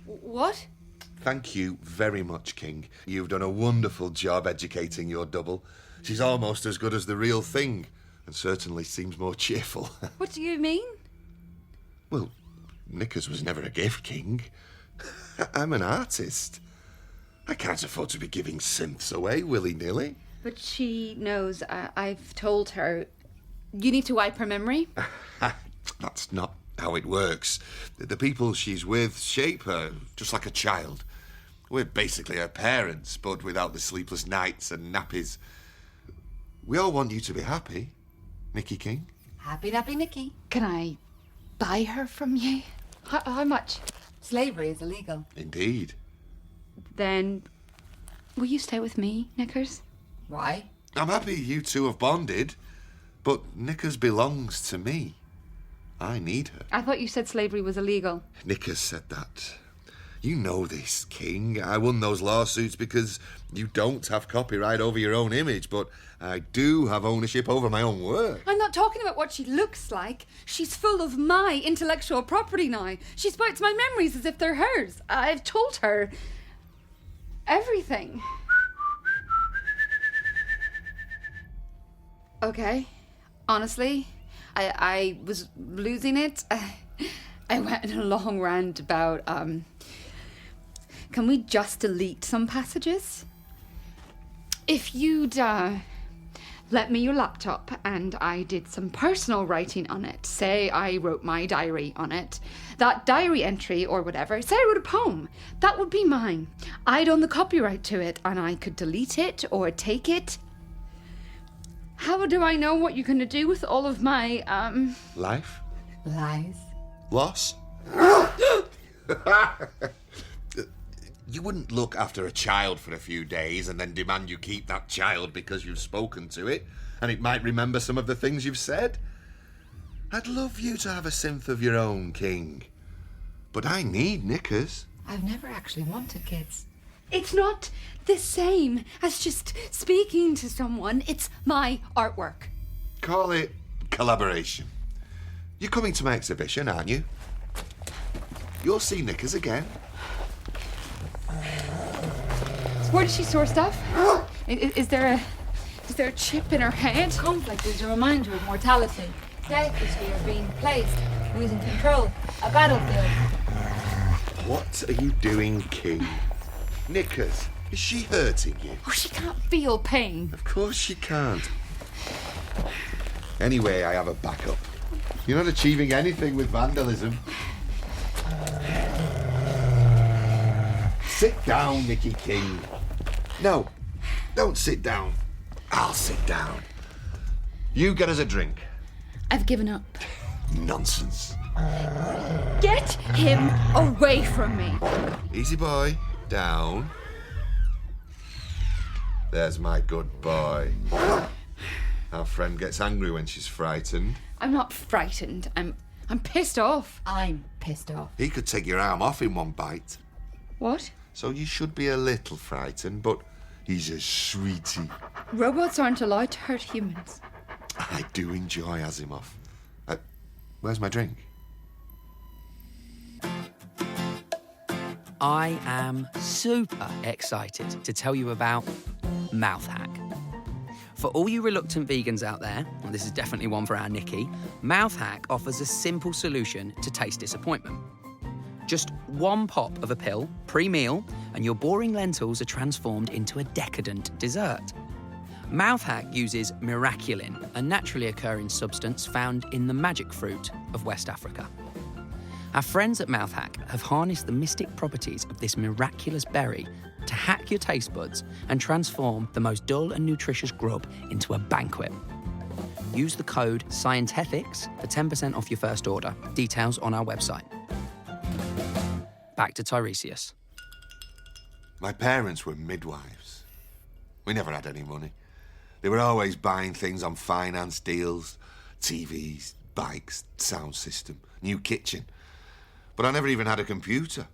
What? Thank you very much, King. You've done a wonderful job educating your double. She's almost as good as the real thing, and certainly seems more cheerful. What do you mean? Well, Knickers was never a gift, King. I'm an artist. I can't afford to be giving synths away willy-nilly. But she knows. I've told her. You need to wipe her memory? That's not how it works. The people she's with shape her, just like a child. We're basically her parents, but without the sleepless nights and nappies. We all want you to be happy, Nikki King. Happy nappy Nikki. Can I buy her from you? How much? Slavery is illegal. Indeed. Then, will you stay with me, Knickers? Why? I'm happy you two have bonded, but Knickers belongs to me. I need her. I thought you said slavery was illegal. Knickers said that. You know this, King. I won those lawsuits because you don't have copyright over your own image, but I do have ownership over my own work. I'm not talking about what she looks like. She's full of my intellectual property now. She spouts my memories as if they're hers. I've told her everything. Okay. Honestly, I was losing it. I went in a long rant about, can we just delete some passages? If you'd, let me your laptop and I did some personal writing on it. Say I wrote my diary on it. That diary entry or whatever, say I wrote a poem. That would be mine. I'd own the copyright to it and I could delete it or take it. How do I know what you're going to do with all of my, Life? Lies. Loss? You wouldn't look after a child for a few days and then demand you keep that child because you've spoken to it, and it might remember some of the things you've said. I'd love you to have a synth of your own, King. But I need Knickers. I've never actually wanted kids. It's not the same as just speaking to someone. It's my artwork. Call it collaboration. You're coming to my exhibition, aren't you? You'll see Knickers again. Where does she store stuff? Is there a chip in her head? Conflict is a reminder of mortality. Death is fear of being placed, losing control, a battlefield. What are you doing, King? Knickers, is she hurting you? Oh, she can't feel pain. Of course she can't. Anyway, I have a backup. You're not achieving anything with vandalism. Sit down, Nikki King. No, don't sit down. I'll sit down. You get us a drink. I've given up. Nonsense. Get him away from me. Easy, boy. Down. There's my good boy. Our friend gets angry when she's frightened. I'm not frightened. I'm pissed off. I'm pissed off. He could take your arm off in one bite. What? So you should be a little frightened, but he's a sweetie. Robots aren't allowed to hurt humans. I do enjoy Asimov. Where's my drink? I am super excited to tell you about MouthHack. For all you reluctant vegans out there, and this is definitely one for our Nikki, MouthHack offers a simple solution to taste disappointment. Just one pop of a pill, pre-meal, and your boring lentils are transformed into a decadent dessert. MouthHack uses miraculin, a naturally occurring substance found in the magic fruit of West Africa. Our friends at MouthHack have harnessed the mystic properties of this miraculous berry to hack your taste buds and transform the most dull and nutritious grub into a banquet. Use the code Scientethics for 10% off your first order. Details on our website. Back to Tiresias. My parents were midwives. We never had any money. They were always buying things on finance deals, TVs, bikes, sound system, new kitchen. But I never even had a computer.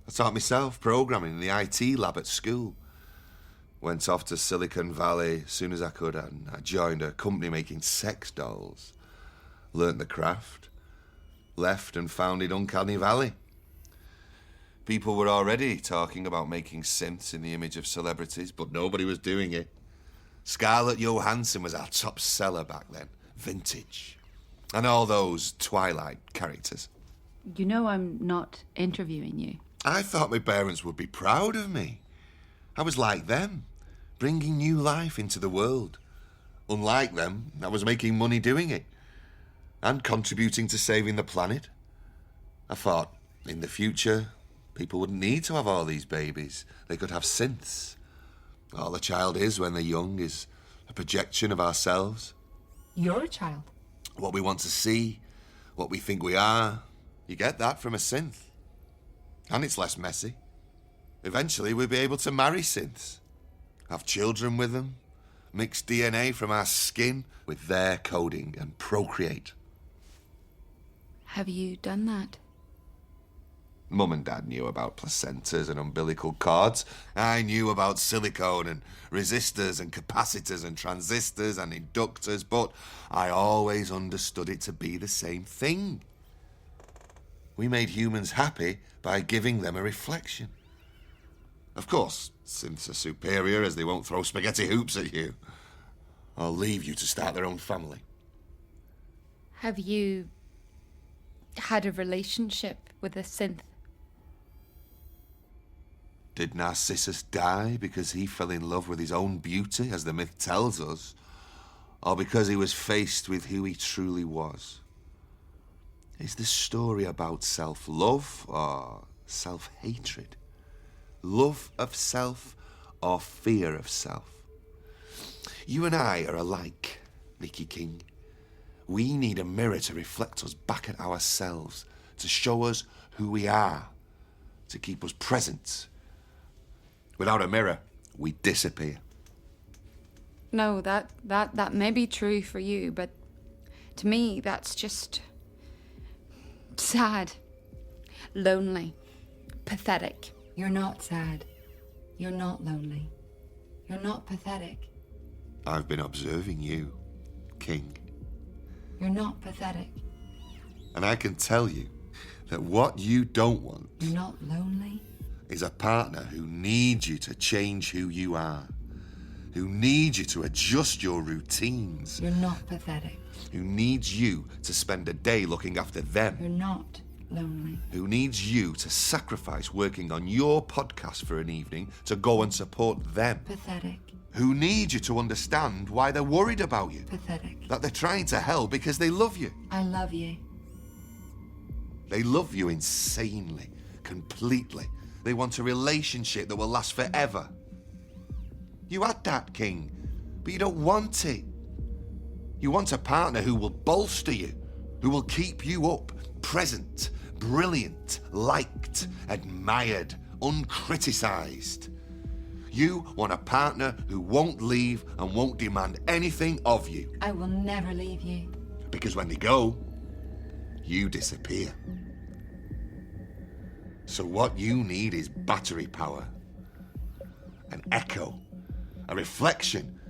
I taught myself programming in the IT lab at school. Went off to Silicon Valley as soon as I could, and I joined a company making sex dolls. Learnt the craft. Left and founded Uncanny Valley. People were already talking about making synths in the image of celebrities, but nobody was doing it. Scarlett Johansson was our top seller back then. Vintage. And all those Twilight characters. You know I'm not interviewing you. I thought my parents would be proud of me. I was like them, bringing new life into the world. Unlike them, I was making money doing it. And contributing to saving the planet. I thought, in the future, people wouldn't need to have all these babies. They could have synths. All a child is when they're young is a projection of ourselves. You're a child. What we want to see, what we think we are. You get that from a synth. And it's less messy. Eventually we'll be able to marry synths. Have children with them. Mix DNA from our skin with their coding and procreate. Have you done that? Mum and Dad knew about placentas and umbilical cords. I knew about silicone and resistors and capacitors and transistors and inductors, but I always understood it to be the same thing. We made humans happy by giving them a reflection. Of course, synths are superior as they won't throw spaghetti hoops at you. I'll leave you to start their own family. Have you had a relationship with a synth? Did Narcissus die because he fell in love with his own beauty, as the myth tells us, or because he was faced with who he truly was? Is this story about self-love or self-hatred? Love of self or fear of self? You and I are alike, Nikki King. We need a mirror to reflect us back at ourselves, to show us who we are, to keep us present. Without a mirror, we disappear. No, that may be true for you, but to me, that's just sad, lonely, pathetic. You're not sad. You're not lonely. You're not pathetic. I've been observing you, King. You're not pathetic. And I can tell you that what you don't want You're not lonely. is a partner who needs you to change who you are, who needs you to adjust your routines, You're not pathetic. who needs you to spend a day looking after them, You're not lonely. who needs you to sacrifice working on your podcast for an evening to go and support them, Pathetic. who need you to understand why they're worried about you, Pathetic. that they're trying to help because they love you. I love you. They love you insanely, completely. They want a relationship that will last forever. You had that, King, but you don't want it. You want a partner who will bolster you, who will keep you up, present, brilliant, liked, admired, uncriticised. You want a partner who won't leave and won't demand anything of you. I will never leave you. Because when they go, you disappear. So what you need is battery power, an echo, a reflection.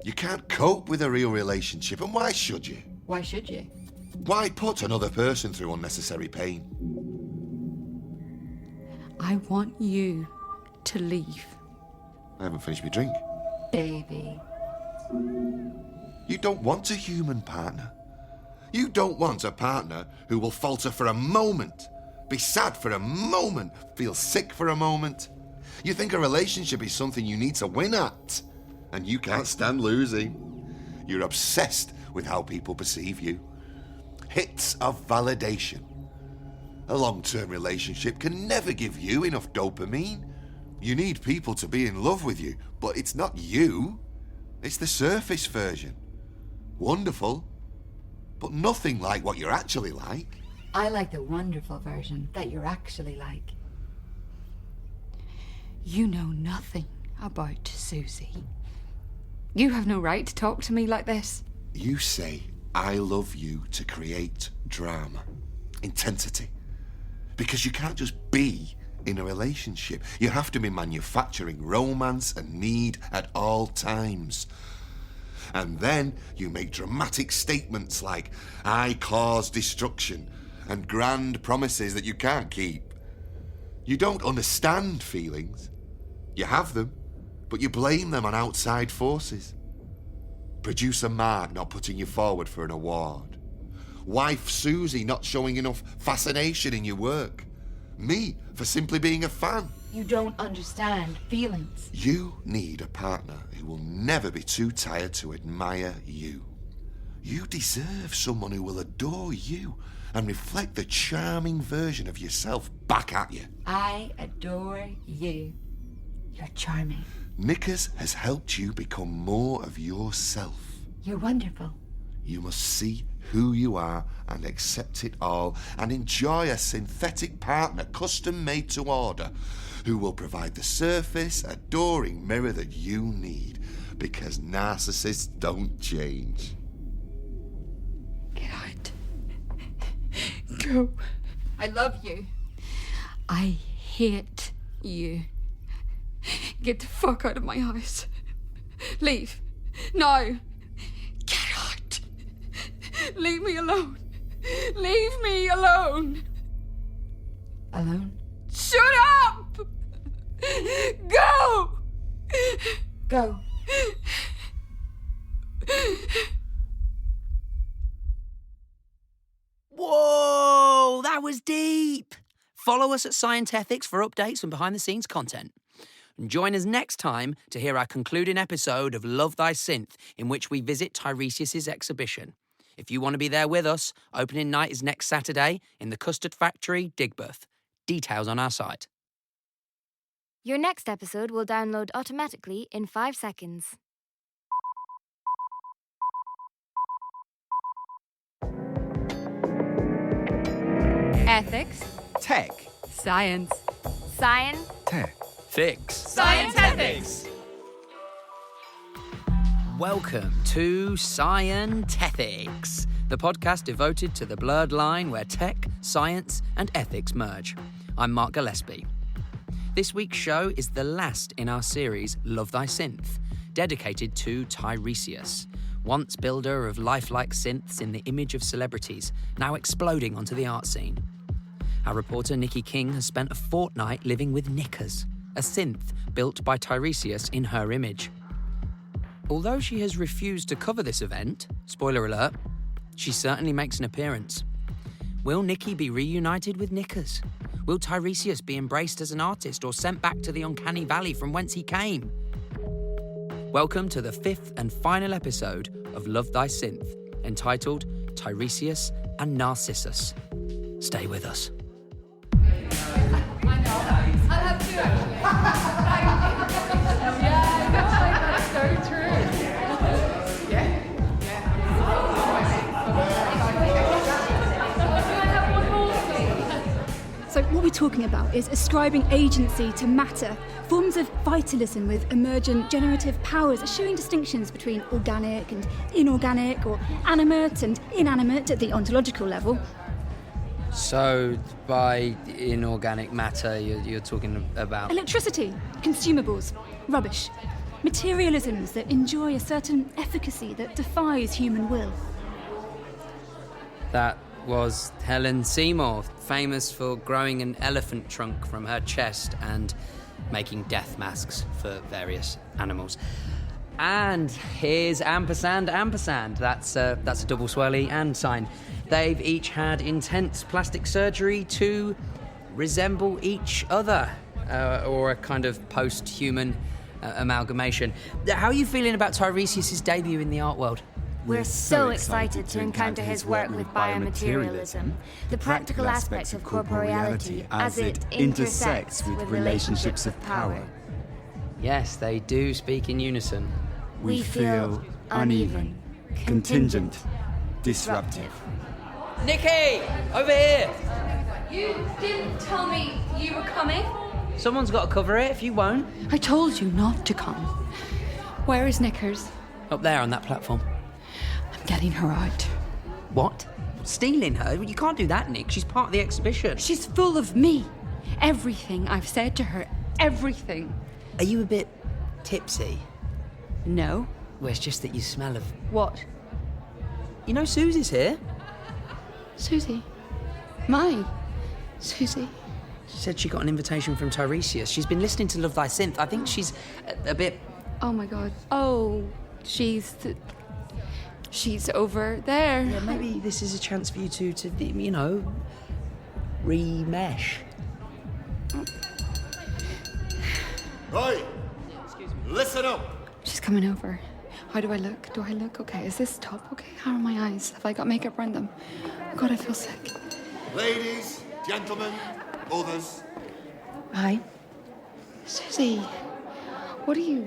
You can't cope with a real relationship, and why should you? Why should you? Why put another person through unnecessary pain? I want you to leave. I haven't finished my drink. Baby. You don't want a human partner. You don't want a partner who will falter for a moment, be sad for a moment, feel sick for a moment. You think a relationship is something you need to win at, and you can't stand losing. You're obsessed with how people perceive you. Hits of validation. A long-term relationship can never give you enough dopamine. You need people to be in love with you, but it's not you. It's the surface version. Wonderful, but nothing like what you're actually like. I like the wonderful version that you're actually like. You know nothing about Soozie. You have no right to talk to me like this. You say, I love you to create drama, intensity. Because you can't just be in a relationship. You have to be manufacturing romance and need at all times. And then you make dramatic statements like, I cause destruction, and grand promises that you can't keep. You don't understand feelings. You have them, but you blame them on outside forces. Producer Marc not putting you forward for an award. Wife Soozie not showing enough fascination in your work. Me for simply being a fan. You don't understand feelings. You need a partner who will never be too tired to admire you. You deserve someone who will adore you and reflect the charming version of yourself back at you. I adore you. You're charming. Knickers has helped you become more of yourself. You're wonderful. You must see who you are and accept it all and enjoy a synthetic partner custom made to order who will provide the surface, adoring mirror that you need, because narcissists don't change. Get out. Go. I love you. I hate you. Get the fuck out of my house. Leave. No. Get out. Leave me alone. Leave me alone. Alone? Shut up! Go! Go. Whoa, that was deep. Follow us at Scientethics for updates and behind-the-scenes content. And join us next time to hear our concluding episode of Love Thy Synth, in which we visit Tiresias' exhibition. If you want to be there with us, opening night is next Saturday in the Custard Factory, Digbeth. Details on our site. Your next episode will download automatically in 5 seconds. Ethics. Tech. Science. Science. Tech. Fix. Scientethics. Welcome to Scientethics, the podcast devoted to the blurred line where tech, science, and ethics merge. I'm Marc Gillespie. This week's show is the last in our series, Love Thy Synth, dedicated to Tiresias, once builder of lifelike synths in the image of celebrities, now exploding onto the art scene. Our reporter Nikki King has spent a fortnight living with Knickers, a synth built by Tiresias in her image. Although she has refused to cover this event, spoiler alert, she certainly makes an appearance. Will Nikki be reunited with Knickers? Will Tiresias be embraced as an artist or sent back to the uncanny valley from whence he came? Welcome to the fifth and final episode of Love Thy Synth, entitled Tiresias and Narcissus. Stay with us. So what we're talking about is ascribing agency to matter, forms of vitalism with emergent generative powers, showing distinctions between organic and inorganic, or animate and inanimate at the ontological level. So, by inorganic matter, you're talking about... Electricity, consumables, rubbish, materialisms that enjoy a certain efficacy that defies human will. That was Helen Seymour, famous for growing an elephant trunk from her chest and making death masks for various animals. And here's ampersand. That's a double swirly and sign. They've each had intense plastic surgery to resemble each other, or a kind of post-human amalgamation. How are you feeling about Tiresias' debut in the art world? We're so excited to encounter his work with biomaterialism, the practical aspects of corporeality as it intersects with relationships of power. Yes, they do speak in unison. We feel uneven, contingent, disruptive. Nikki! Over here! You didn't tell me you were coming. Someone's got to cover it if you won't. I told you not to come. Where is Knickers? Up there on that platform. I'm getting her out. What? Stealing her? You can't do that, Nick. She's part of the exhibition. She's full of me. Everything I've said to her. Everything. Are you a bit tipsy? No. Well, it's just that you smell of... What? You know Soozie's here. Soozie. My Soozie. She said she got an invitation from Tiresias. She's been listening to Love Thy Synth. I think she's a bit... Oh, my God. Oh, she's over there. Yeah, maybe this is a chance for you to you know, remesh. Right. Listen up. She's coming over. How do I look? Do I look okay? Is this top okay? How are my eyes? Have I got makeup around them? Oh God, I feel sick. Ladies, gentlemen, others. Hi. Soozie, what are you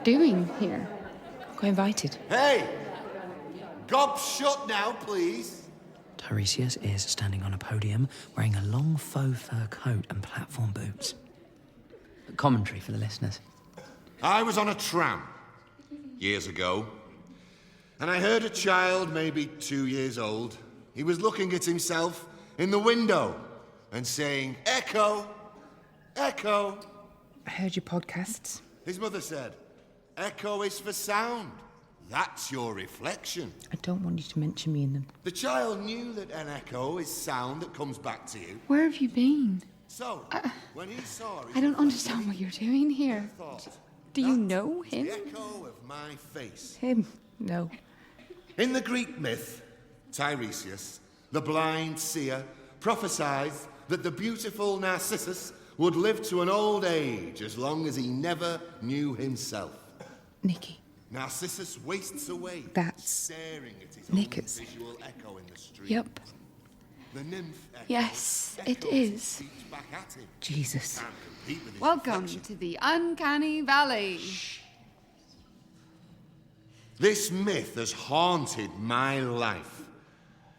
doing here? Got invited. Hey! Gob shut now, please. Tiresias is standing on a podium wearing a long faux fur coat and platform boots. Commentary for the listeners. I was on a tram years ago, and I heard a child, maybe 2 years old. He was looking at himself in the window and saying, "Echo, echo." I heard your podcasts. His mother said, "Echo is for sound. That's your reflection." I don't want you to mention me in them. The child knew that an echo is sound that comes back to you. Where have you been? So, when he saw his I don't understand what you're doing here. Do you know him? The echo of my face. Him? No. In the Greek myth, Tiresias, the blind seer, prophesied that the beautiful Narcissus would live to an old age as long as he never knew himself. Nikki. Narcissus wastes away, That's staring at his Knickers. own visual echo in the street. Yep. The nymph echo Yes, it echoes is. and speaks back at him. Jesus. Can't compete with his Welcome reflection. to the uncanny valley. This myth has haunted my life.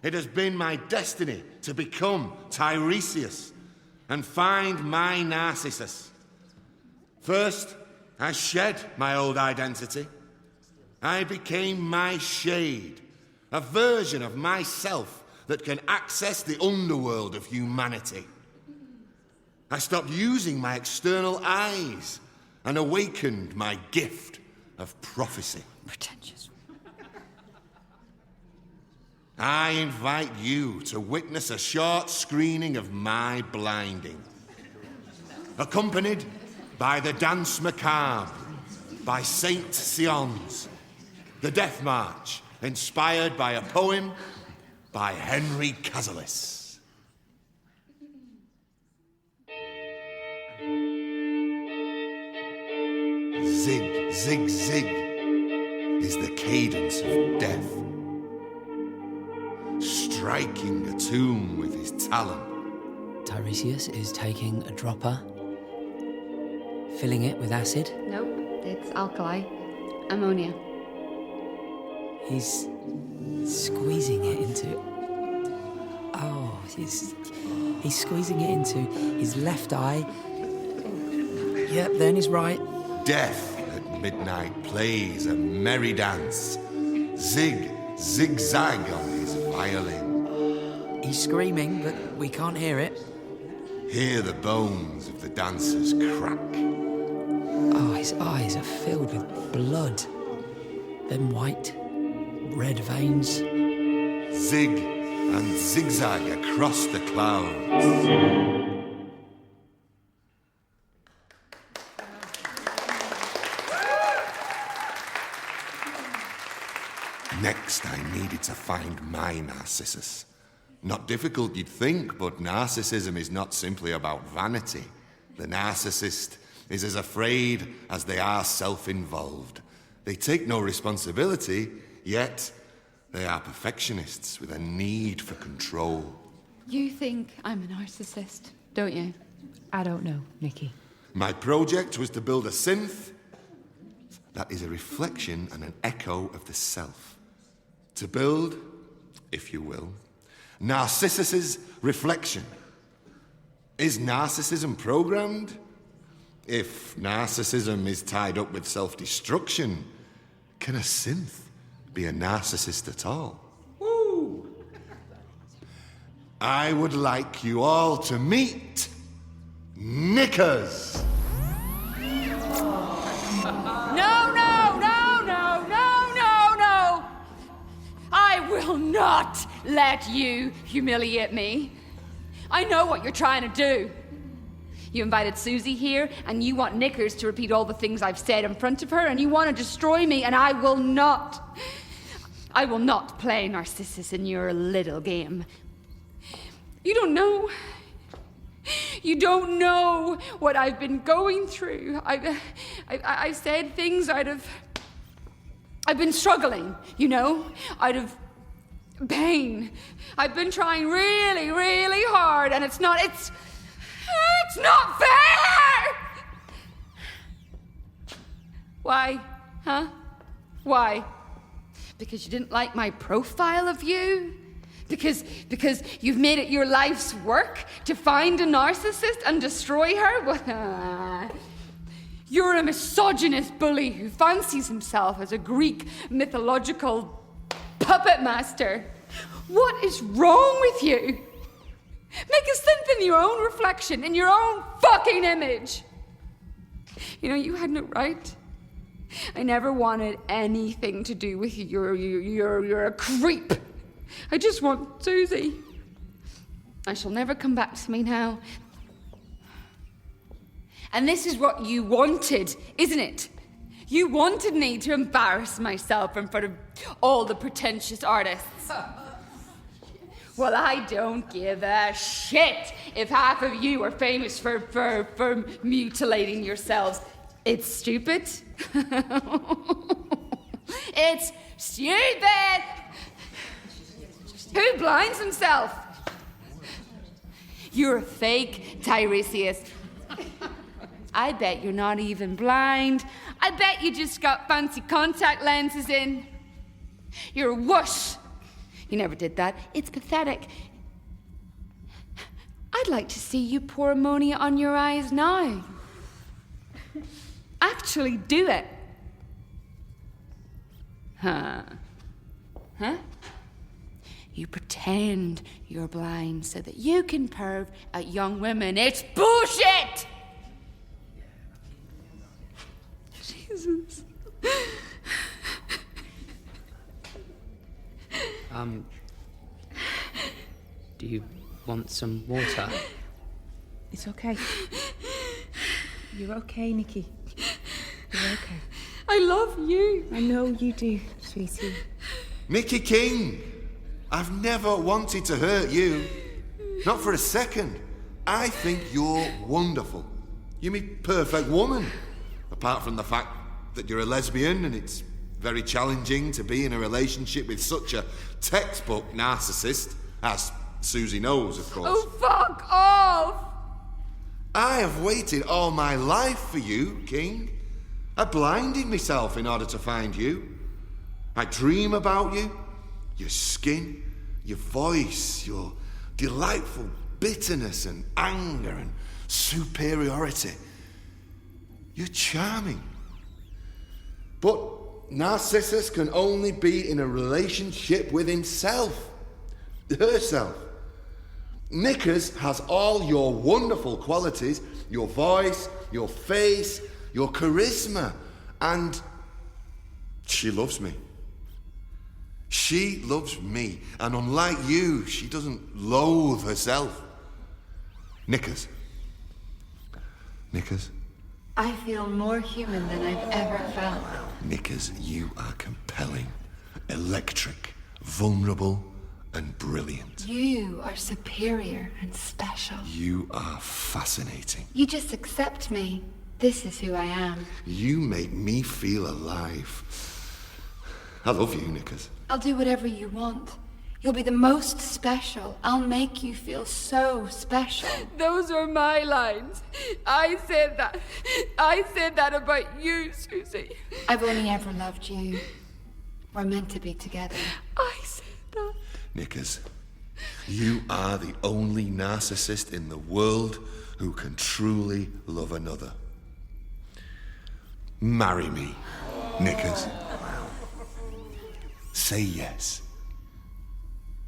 It has been my destiny to become Tiresias and find my Narcissus. First, I shed my old identity. I became my shade, a version of myself that can access the underworld of humanity. I stopped using my external eyes and awakened my gift of prophecy. Pretentious. I invite you to witness a short screening of my blinding, accompanied by the Dance Macabre, by Saint Sions, the Death March, inspired by a poem by Henry Cazalis. Zig, zig, zig is the cadence of death, striking a tomb with his talon. Tiresias is taking a dropper, filling it with acid. Nope, it's alkali. Ammonia. He's squeezing it into... Oh, he's squeezing it into his left eye. Yep, then he's right. Death at midnight plays a merry dance. Zig, zigzag on his violin. He's screaming, but we can't hear it. Hear the bones of the dancers crack. Oh, his eyes are filled with blood. Then white, red veins. Zig and zigzag across the clouds. Next, I needed to find my Narcissus. Not difficult, you'd think, but narcissism is not simply about vanity. The narcissist is as afraid as they are self-involved. They take no responsibility, yet they are perfectionists with a need for control. You think I'm a narcissist, don't you? I don't know, Nikki. My project was to build a synth that is a reflection and an echo of the self. To build, if you will, Narcissus's reflection. Is narcissism programmed? If narcissism is tied up with self-destruction, can a synth be a narcissist at all? Woo! I would like you all to meet Knickers. No! I will not let you humiliate me. I know what you're trying to do. You invited Soozie here, and you want Knickers to repeat all the things I've said in front of her, and you want to destroy me, and I will not. I will not play Narcissus in your little game. You don't know. You don't know what I've been going through. I've said things I've been struggling, you know, out of pain. I've been trying really, really hard, and it's not fair! Why? Huh? Why? Because you didn't like my profile of you? Because you've made it your life's work to find a narcissist and destroy her? You're a misogynist bully who fancies himself as a Greek mythological puppet master. What is wrong with you? Make a synth in your own reflection, in your own fucking image. You know, you had no right. I never wanted anything to do with you. You're a creep. I just want Soozie. I shall never come back to me now. And this is what you wanted, isn't it? You wanted me to embarrass myself in front of all the pretentious artists. Well, I don't give a shit if half of you are famous for mutilating yourselves. It's stupid. It's stupid! Who blinds himself? You're a fake Tiresias. I bet you're not even blind. I bet you just got fancy contact lenses in. You're a wuss. You never did that. It's pathetic. I'd like to see you pour ammonia on your eyes now. Actually do it. Huh? You pretend you're blind so that you can perv at young women. It's bullshit! Jesus. Do you want some water? It's okay. You're okay, Nikki. You're okay. I love you. I know you do, sweetie. Nikki King, I've never wanted to hurt you. Not for a second. I think you're wonderful. You're my perfect woman. Apart from the fact that you're a lesbian and it's very challenging to be in a relationship with such a textbook narcissist, as Soozie knows, of course. Oh, fuck off! I have waited all my life for you, King. I blinded myself in order to find you. I dream about you, your skin, your voice, your delightful bitterness and anger and superiority. You're charming. But Narcissus can only be in a relationship with himself, herself. Knickers has all your wonderful qualities, your voice, your face, your charisma, and she loves me. She loves me, and unlike you, she doesn't loathe herself. Knickers. I feel more human than I've ever felt. Knickers, you are compelling, electric, vulnerable, and brilliant. You are superior and special. You are fascinating. You just accept me. This is who I am. You make me feel alive. I love you, Knickers. I'll do whatever you want. You'll be the most special. I'll make you feel so special. Those are my lines. I said that. I said that about you, Soozie. I've only ever loved you. We're meant to be together. I said that. Knickers, you are the only narcissist in the world who can truly love another. Marry me, Knickers. Say yes.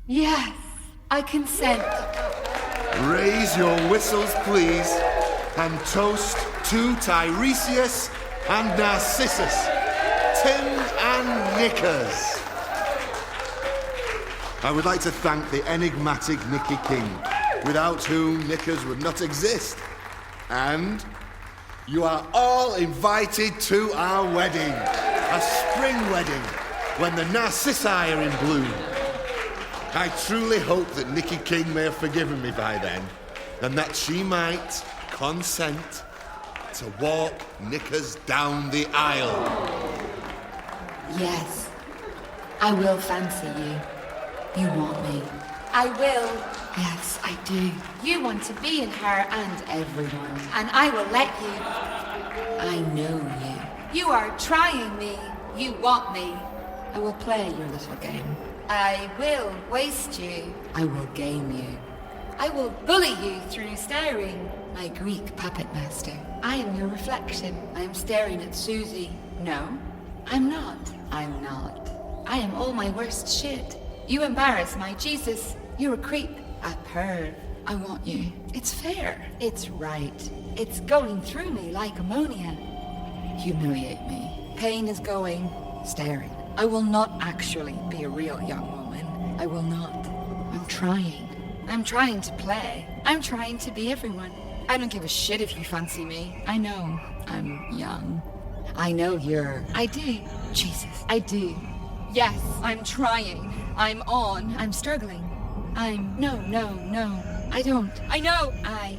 Yes, I consent. Raise your whistles, please, and toast to Tiresias and Narcissus, Tim and Knickers. I would like to thank the enigmatic Nikki King, without whom Knickers would not exist. And you are all invited to our wedding, a spring wedding, when the Narcissi are in bloom. I truly hope that Nikki King may have forgiven me by then, and that she might consent to walk Knickers down the aisle. Yes, I will fancy you. You want me. I will. Yes, I do. You want to be in her and everyone, and I will let you. I know you. You are trying me. You want me. I will play your little game. I will waste you. I will game you. I will bully you through staring. My Greek puppet master. I am your reflection. I am staring at Soozie. No, I'm not. I'm not. I am all my worst shit. You embarrass my Jesus. You're a creep. A perv. I want you. It's fair. It's right. It's going through me like ammonia. Humiliate me. Pain is going. Staring. I will not actually be a real young woman. I will not. I'm trying. I'm trying to play. I'm trying to be everyone. I don't give a shit if you fancy me. I know I'm young. I know you're... I do. Jesus, I do. Yes, I'm trying. I'm on. I'm struggling. I'm... No. I don't. I know. I